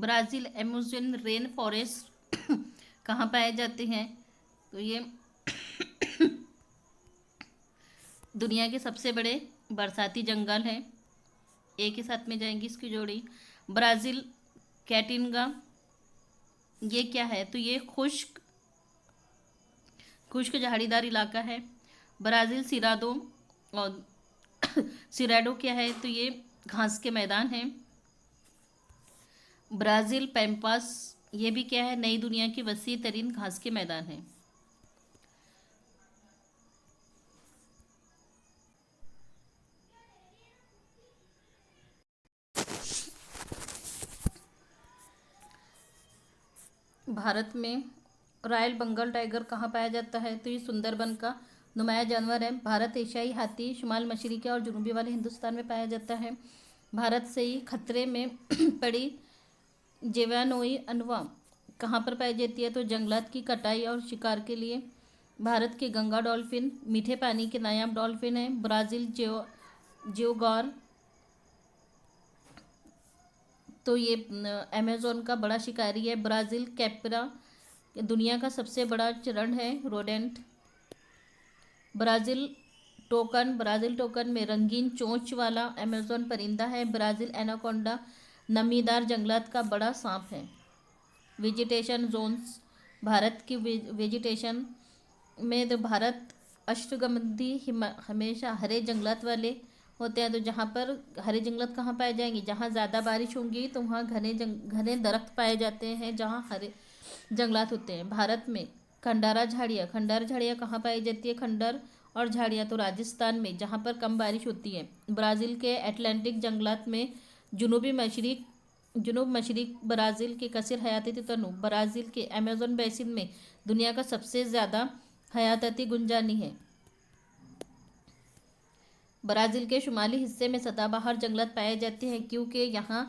ब्राज़ील अमेज़न रेन फॉरेस्ट कहाँ पाए जाते हैं? तो ये दुनिया के सबसे बड़े बरसाती जंगल हैं। एक ही साथ में जाएंगी इसकी जोड़ी। ब्राज़ील कैटिनगा, ये क्या है? तो ये खुश्क खुश्क झाड़ीदार इलाका है। ब्राज़ील सिरादो और सिराडो क्या है? तो ये घास के मैदान हैं। ब्राज़ील पैम्पास, ये भी क्या है? नई दुनिया की वसी तरीन घास के मैदान है। भारत में रॉयल बंगाल टाइगर कहाँ पाया जाता है? तो ये सुंदरबन का नुमाया जानवर है। भारत एशियाई हाथी शुमाल मशरक़ी और जनूबी वाले हिंदुस्तान में पाया जाता है। भारत से ही खतरे में पड़ी जेवानोई अनवा कहाँ पर पाई जाती है? तो जंगलात की कटाई और शिकार के लिए। भारत के गंगा डॉल्फिन मीठे पानी के नायाब डॉल्फिन है। ब्राज़ील जियोगार, तो ये अमेज़न का बड़ा शिकारी है। ब्राज़ील कैपरा दुनिया का सबसे बड़ा चरण है रोडेंट। ब्राज़ील टोकन में रंगीन चोंच वाला अमेज़न परिंदा है। ब्राज़ील एनाकोंडा नमीदार जंगलात का बड़ा सांप है। वेजिटेशन जोन्स, भारत की वेजिटेशन में तो भारत अष्टगंधी हमेशा हरे जंगलात वाले होते हैं। तो जहाँ पर हरे जंगलात कहाँ पाए जाएंगे? जहाँ ज़्यादा बारिश होंगी तो वहाँ घने दरख्त पाए जाते हैं जहाँ हरे जंगलात होते हैं। भारत में खंडारा झाड़ियाँ कहाँ पाई जाती है? खंडर और झाड़ियाँ तो राजस्थान में, जहाँ पर कम बारिश होती है। ब्राज़ील के एटलांटिक जंगलात में जुनूब मशरिक ब्राज़ील के कसीर हयाती तनु ब्राज़ील के अमेज़न बेसिन में दुनिया का सबसे ज़्यादा हयाती गुंजानी है। ब्राज़ील के शुमाली हिस्से में सदाबहार जंगलात पाए जाते हैं क्योंकि यहाँ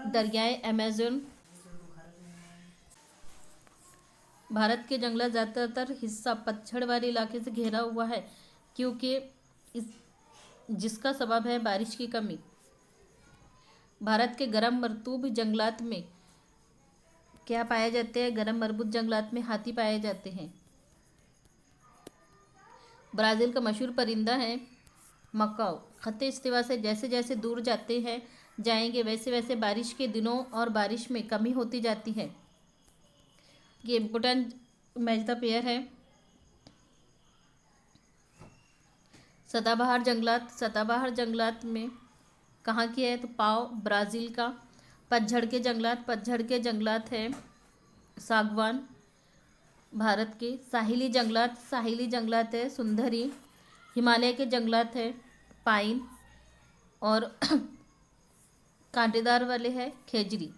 दरियाए अमेज़न। भारत के जंगलात ज़्यादातर हिस्सा पतझड़ वाले इलाके से घिरा हुआ है क्योंकि इस जिसका सबब है बारिश की कमी। भारत के गर्म मरतूब जंगलात में क्या पाए जाते हैं? गर्म मरबूत जंगलात में हाथी पाए जाते हैं। ब्राज़ील का मशहूर परिंदा है मकाओ। खत्ते इस्तीवा से जैसे जैसे दूर जाएंगे वैसे वैसे बारिश के दिनों और बारिश में कमी होती जाती है। ये इम्पोर्टेंट मैच द पेयर है। सदाबहार जंगलात में कहाँ की है? तो पाओ ब्राज़ील का। पतझड़ के जंगलात है सागवान। भारत के साहिली जंगलात है सुंदरी। हिमालय के जंगलात है पाइन और कांटेदार वाले है खेजरी।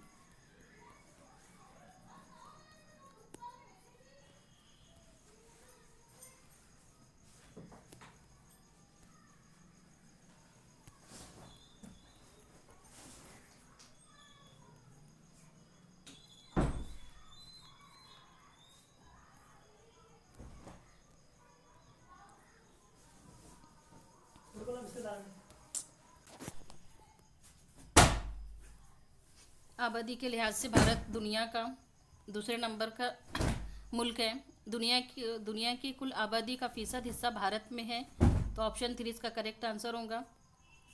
आबादी के लिहाज से भारत दुनिया का दूसरे नंबर का मुल्क है। दुनिया की कुल आबादी का फीसद हिस्सा भारत में है। तो ऑप्शन 3 इसका करेक्ट आंसर होगा।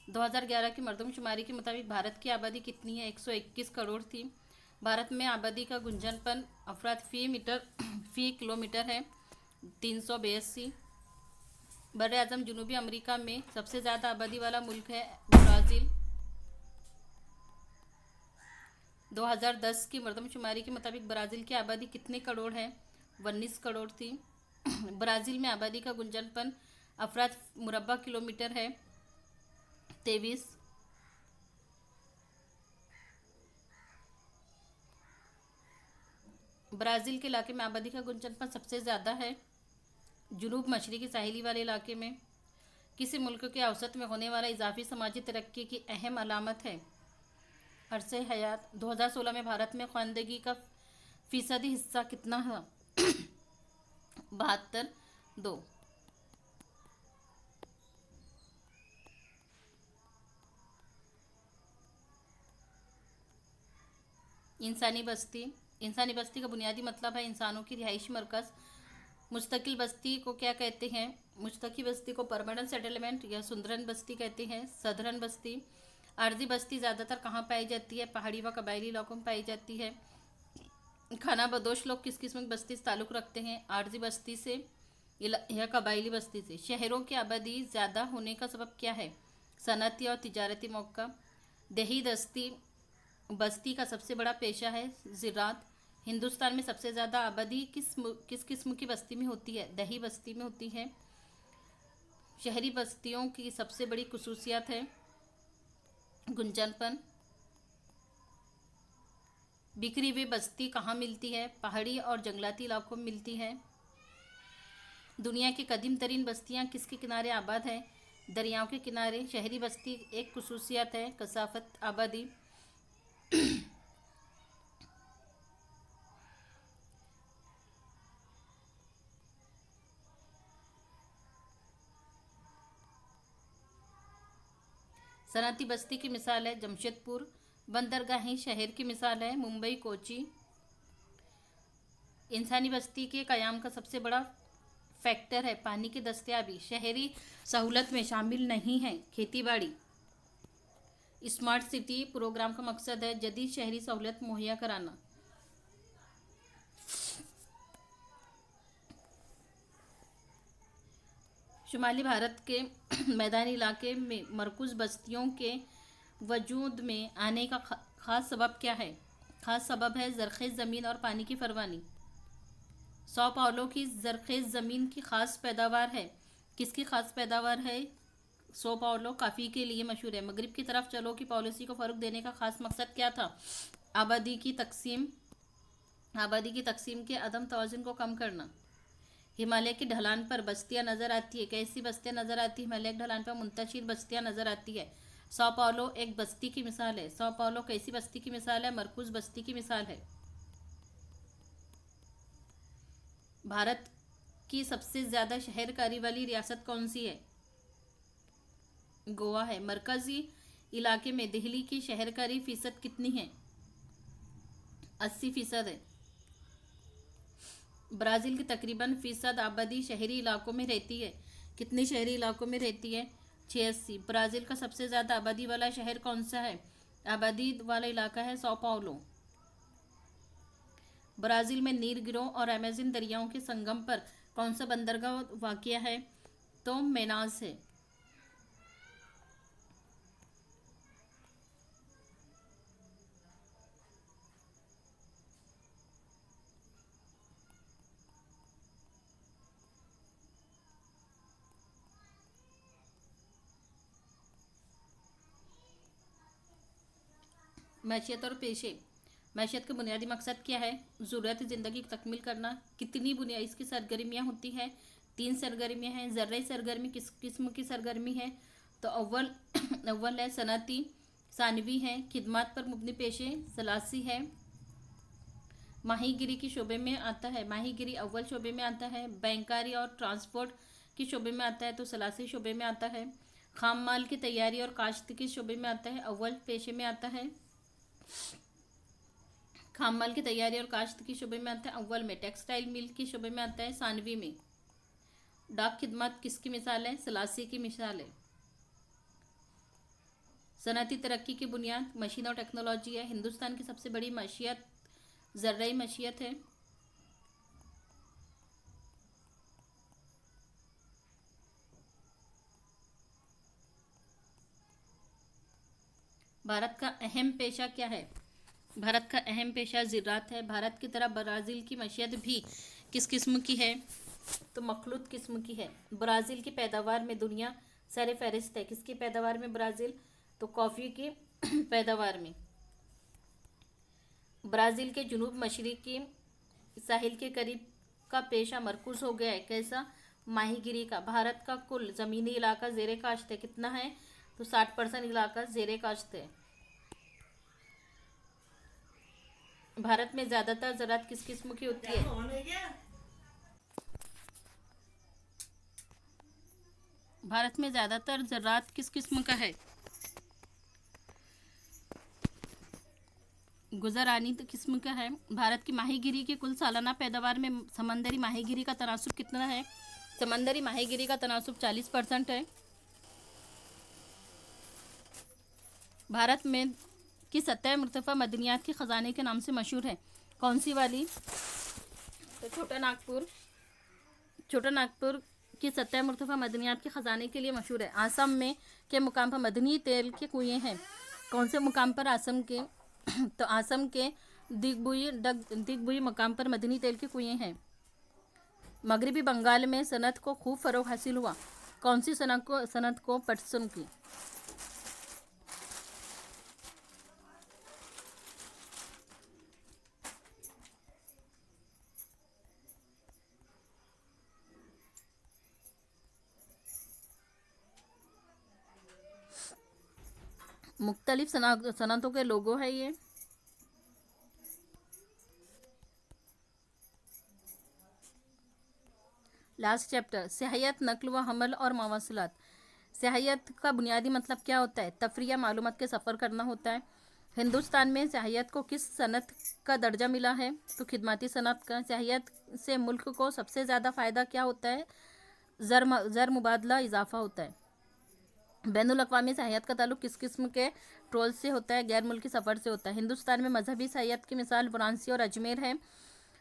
2011 की मरदमशुमारी के मुताबिक भारत की आबादी कितनी है? 121 करोड़ थी। भारत में आबादी का गुंजनपन अफराद फी किलोमीटर है 382। बर्र आज़म जनूबी अमेरिका में सबसे ज़्यादा आबादी वाला मुल्क है ब्राज़ील। 2010 की मरदमशुमारी के मुताबिक ब्राज़ील की आबादी कितने करोड़ है? 19 करोड़ थी। ब्राज़ील में आबादी का गुंजनपन अफराद मुरब्बा किलोमीटर है 23। ब्राज़ील के इलाके में आबादी का गुंजनपन सबसे ज़्यादा है जुनूब मशरिकी साहिली वाले इलाके में। किसी मुल्क के औसत में होने वाला इजाफी समाजी तरक्की की अहम अलामत है अरसे हयात। 2016 में भारत में ख़वानदगी का फ़ीसदी हिस्सा कितना है? 72। इंसानी बस्ती का बुनियादी मतलब है इंसानों की रिहाइशी मरकज़। मुस्तकिल बस्ती को क्या कहते हैं? मुस्तकिल बस्ती को परमानेंट सेटलमेंट या सुंदरन बस्ती कहते हैं। सधरन बस्ती। अर्जी बस्ती ज़्यादातर कहाँ पाई जाती है? पहाड़ी व कबायली इलाकों में पाई जाती है। खाना बदोश लोग किस किस्म की बस्ती से ताल्लुक़ रखते हैं? आर्जी बस्ती से या कबायली बस्ती से। शहरों की आबादी ज़्यादा होने का सबब क्या है? सनअती और तिजारती मौका। देही बस्ती का सबसे बड़ा पेशा है ज़राअत। हिंदुस्तान में सबसे ज़्यादा आबादी किस किस्म की बस्ती में होती है? दही बस्ती में होती है। शहरी बस्तियों की सबसे बड़ी खुसूसियत है गुंजनपन। बिखरी हुई बस्ती कहाँ मिलती है? पहाड़ी और जंगलाती इलाकों में मिलती है। दुनिया की कदीम तरीन बस्तियाँ किसके किनारे आबाद हैं? दरियाओं के किनारे। शहरी बस्ती एक खुसूसियत है कसाफत आबादी। सनअती बस्ती की मिसाल है जमशेदपुर। बंदरगाहें शहर की मिसाल है मुंबई, कोची। इंसानी बस्ती के क़याम का सबसे बड़ा फैक्टर है पानी की दस्तयाबी। शहरी सहूलत में शामिल नहीं है खेती बाड़ी। स्मार्ट सिटी प्रोग्राम का मकसद है जदीद शहरी सहूलत मुहैया कराना। शुमाली भारत के मैदानी इलाके में मरकूज़ बस्तियों के वजूद में आने का ख़ास सबब क्या है? ख़ास सबब है ज़रख़ेज़ ज़मीन और पानी की फरवानी। सौ पाउलो की ज़रख़ेज़ ज़मीन की ख़ास पैदावार है। किसकी ख़ास पैदावार है? सौ पाउलो कॉफ़ी के लिए मशहूर है। मगरिब की तरफ चलो की पॉलिसी को फ़रोग़ देने का ख़ास मकसद क्या था? आबादी की तकसीम के अदम तवाज़ुन को कम करना। हिमालय की ढलान पर बस्तियाँ नज़र आती है। कैसी बस्तियाँ नज़र आती है? हिमालय की ढलान पर मुंतशिर बस्तियाँ नज़र आती है। सौ पाउलो एक बस्ती की मिसाल है। सौ पाउलो कैसी बस्ती की मिसाल है? मरकूज़ बस्ती की मिसाल है। भारत की सबसे ज़्यादा शहरकारी वाली रियासत कौन सी है? गोवा है। मरकज़ी इलाके में दिल्ली की शहरकारी फ़ीसद कितनी है? 80% है। ब्राज़ील की तकरीबन फ़ीसद आबादी शहरी इलाकों में रहती है। कितनी शहरी इलाकों में रहती है? 86। ब्राज़ील का सबसे ज़्यादा आबादी वाला शहर कौन सा है? आबादी वाला इलाका है सौ पाउलो। ब्राज़ील में नील गिरोह और अमेज़न दरियाओं के संगम पर कौन सा बंदरगाह वाक़िया है? तो मेनास है। मैशियत और पेशे। मैशियत का बुनियादी मकसद क्या है? ज़रूरत ज़िंदगी की तकमील करना। कितनी बुनियादी इसकी सरगर्मियाँ होती हैं? 3 सरगर्मियाँ हैं। ज़र्री सरगर्मी किस किस्म की सरगर्मी है? तो अव्वल अव्वल है सनअती, सानवी है, खिदमत पर मुबनी पेशे, सलासी है। माहीगिरी के शोबे में आता है। माहीगिरी अव्वल शोबे में आता है। बैंकारी और ट्रांसपोर्ट के शोबे में आता है तो सलासी शोबे में आता है। खाम माल की तैयारी और काश्त के शोबे में आता है। अव्वल पेशे में आता है। खाम माल की तैयारी और काश्त के शोबे में आता है अव्वल में। टेक्सटाइल मिल के शोबे में आता है सानवी में। डाक खिदमत किसकी मिसाल है? सलासी की मिसाल है। सनअती तरक्की की बुनियाद मशीन और टेक्नोलॉजी है। हिंदुस्तान की सबसे बड़ी मशीयत ज़र्री मशीयत है। भारत का अहम पेशा क्या है? भारत का अहम पेशा ज़राअत है। भारत की तरह ब्राज़ील की मशीयत भी किस किस्म की है? तो मखलूत किस्म की है। ब्राज़ील की पैदावार में दुनिया सर फहरिस्त है। किसकी पैदावार में? ब्राज़ील। तो कॉफ़ी की पैदावार में। ब्राज़ील के जुनूब मशरिकी साहिल के करीब का पेशा मरकूज़ हो गया है। कैसा? माहीगिरी का। भारत का कुल ज़मीनी इलाका ज़ेरे काश्त है। कितना है? तो 60% इलाका ज़ेरे काश्त है। भारत में ज़्यादातर ज़राअत किस किस्म की होती है? भारत में ज़्यादातर ज़राअत किस किस्म का है? गुजरानी किस्म का है। भारत की माहीगिरी की कुल सालाना पैदावार में समंदरी माहीगिरी का तनासुब कितना है? समंदरी माहीगिरी का तनासुब 40% है। भारत में की सतह मुर्तफा मदनियात के ख़जाने के नाम से मशहूर है। कौन सी वाली? तो छोटा नागपुर की सतह मुर्तफा मदनियात के ख़जाने के लिए मशहूर है। आसम में के मुकाम पर मदनी तेल के कुएं हैं। कौन से मुकाम पर? आसम के तो आसम के दिग्बुई मकाम पर मदनी तेल के कुएं हैं। मगरबी बंगाल में सनत को खूब फ़रोग हासिल हुआ। कौन सी सनत को? पटसन की। मुख्तलिफ सनतों के लोगो है ये। लास्ट चैप्टर, सियाहत, नकल व हमल और मवासिलात। सियाहत का बुनियादी मतलब क्या होता है? तफरी या मालूमात के सफ़र करना होता है। हिंदुस्तान में सियाहत को किस सनत का दर्जा मिला है? तो खिदमती सनत का। सियाहत से मुल्क को सबसे ज़्यादा फ़ायदा क्या होता है? ज़र मुबादला इजाफा होता है। बैनुल अक़वामी सियाहत का ताल्लुक़ किस किस्म के ट्रोल से होता है? गैर मुल्की सफ़र से होता है। हिंदुस्तान में मजहबी सियाहत की मिसाल वाराणसी और अजमेर है।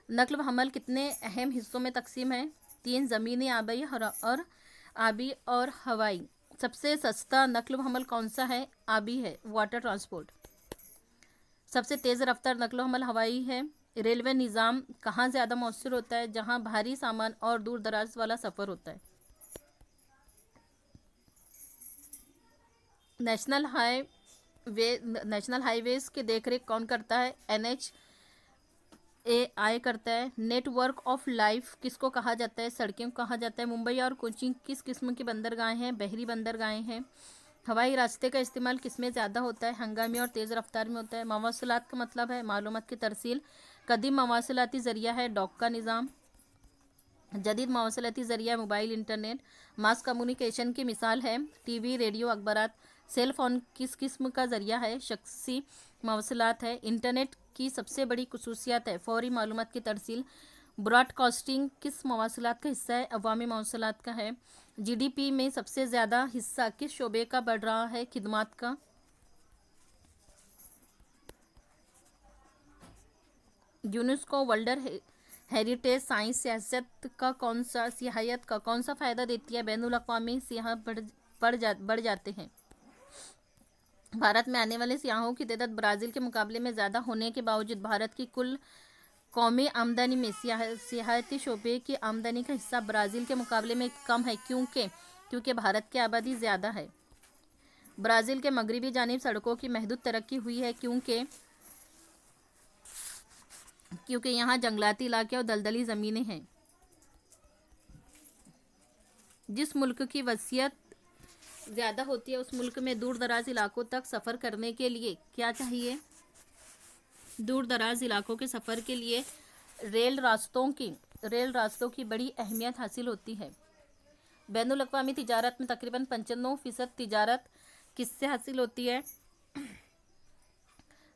नकल व हमल कितने अहम हिस्सों में तकसीम है? 3, ज़मीनी, आबी और हवाई। सबसे सस्ता नकल व हमल कौन सा है? आबी है, वाटर ट्रांसपोर्ट। सबसे तेज़ रफ्तार नकल व हमल हवाई है। रेलवे निज़ाम कहाँ ज़्यादा मौसर होता है? जहाँ भारी सामान और दूर दराज वाला सफ़र होता है। नेशनल हाईवेज़ की देखरेख कौन करता है? NHAI करता है। नेटवर्क ऑफ लाइफ किसको कहा जाता है? सड़कें को कहा जाता है। मुंबई और कोचीन किस किस्म की बंदरगाहें हैं? बहरी बंदरगाहें हैं। हवाई रास्ते का इस्तेमाल किसमें ज़्यादा होता है? हंगामी और तेज़ रफ्तार में होता है। मवासिलात का मतलब है मालूमात की तरसील। कदीम मवासिलाती ज़रिया है डॉक का निज़ाम। जदीद मवासिलाती ज़रिया मोबाइल इंटरनेट। मास कम्युनिकेशन की मिसाल है TV, रेडियो, अखबारात। सेल फ़ोन किस किस्म का ज़रिया है? शख्सी मवासिलात है। इंटरनेट की सबसे बड़ी खुसूसियत है फ़ौरी मालूमात की तरसील। ब्रॉडकास्टिंग किस मवासिलात का हिस्सा है? अवामी मवासिलात का है। GDP में सबसे ज़्यादा हिस्सा किस शोबे का बढ़ रहा है? खिदमात का। यूनेस्को वर्ल्ड हेरिटेज साइंस सियाहत का कौन सा फ़ायदा देती है? बैनुल अक़वामी सियाह बढ़ जाते हैं। भारत में आने वाले सियाहों की तादाद ब्राज़ील के मुकाबले में ज़्यादा होने के बावजूद भारत की कुल कौमी आमदनी में सियाहती शोबे की आमदनी का हिस्सा ब्राज़ील के मुकाबले में कम है। क्योंकि भारत की आबादी ज़्यादा है। ब्राज़ील के मगरबी जानिब सड़कों की महदूद तरक्की हुई है क्योंकि यहाँ जंगलाती इलाके और दलदली ज़मीनें हैं। जिस मुल्क की वसीयत ज़्यादा होती है उस मुल्क में दूर दराज इलाकों तक सफ़र करने के लिए क्या चाहिए? दूर दराज इलाकों के सफ़र के लिए रेल रास्तों की बड़ी अहमियत हासिल होती है। बैनुल अक़वामी तिजारत में तकरीबन 95% तिजारत किससे हासिल होती है?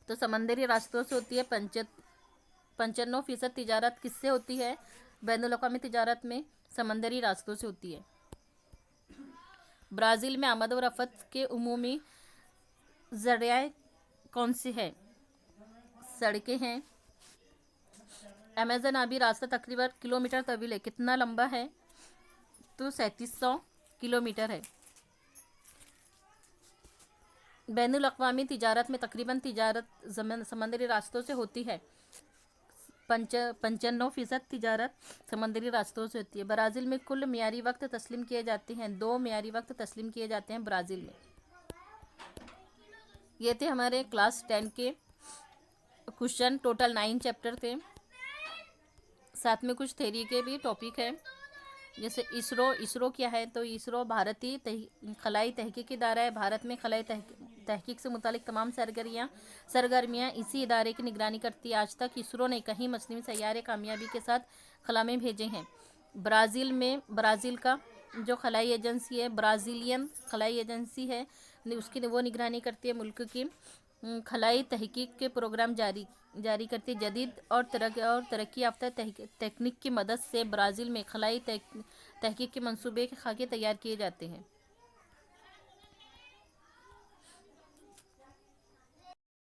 तो समंदरी रास्तों से होती है। 95% तिजारत किससे होती है? बैनुल अक़वामी तिजारत में समंदरी रास्तों से होती है। ब्राज़ील में आमद व रफ़्त के उमूमी ज़रिया कौन से हैं? सड़कें हैं। अमेज़न आबी रास्ता तकरीबन किलोमीटर तवील है। कितना लंबा है? तो 3700 किलोमीटर है। बैनुल अक़वामी तिजारत में तकरीबन तिजारत समंदरी रास्तों से होती है। 95% तिजारत समंदरी रास्तों से होती है। ब्राज़ील में कुल मियारी वक्त तस्लीम किए जाते हैं। 2 मियारी वक्त तस्लीम किए जाते हैं ब्राज़ील में। ये थे हमारे क्लास 10 के क्वेश्चन। टोटल 9 चैप्टर थे। साथ में कुछ थ्योरी के भी टॉपिक है। जैसे इसरो क्या है? तो इसरो भारतीय खलाई तहकीकी इदारा है। भारत में खलाई तहकीक से मुतालिक तमाम सरगर्मियाँ इसी इदारे की निगरानी करती है। आज तक इसरो ने कहीं मसनवी सैयारे कामयाबी के साथ खला में भेजे हैं। ब्राज़ील का जो खलाई एजेंसी है ब्राज़ीलियन खलाई एजेंसी है। उसकी वो निगरानी करती है। मुल्क की खलाई तहकीक के प्रोग्राम जारी करती है। जदीद और तरक्की याफ्ता तकनीक की मदद से ब्राज़ील में खलाई तहकीक के मंसूबे के खाके तैयार किए जाते हैं।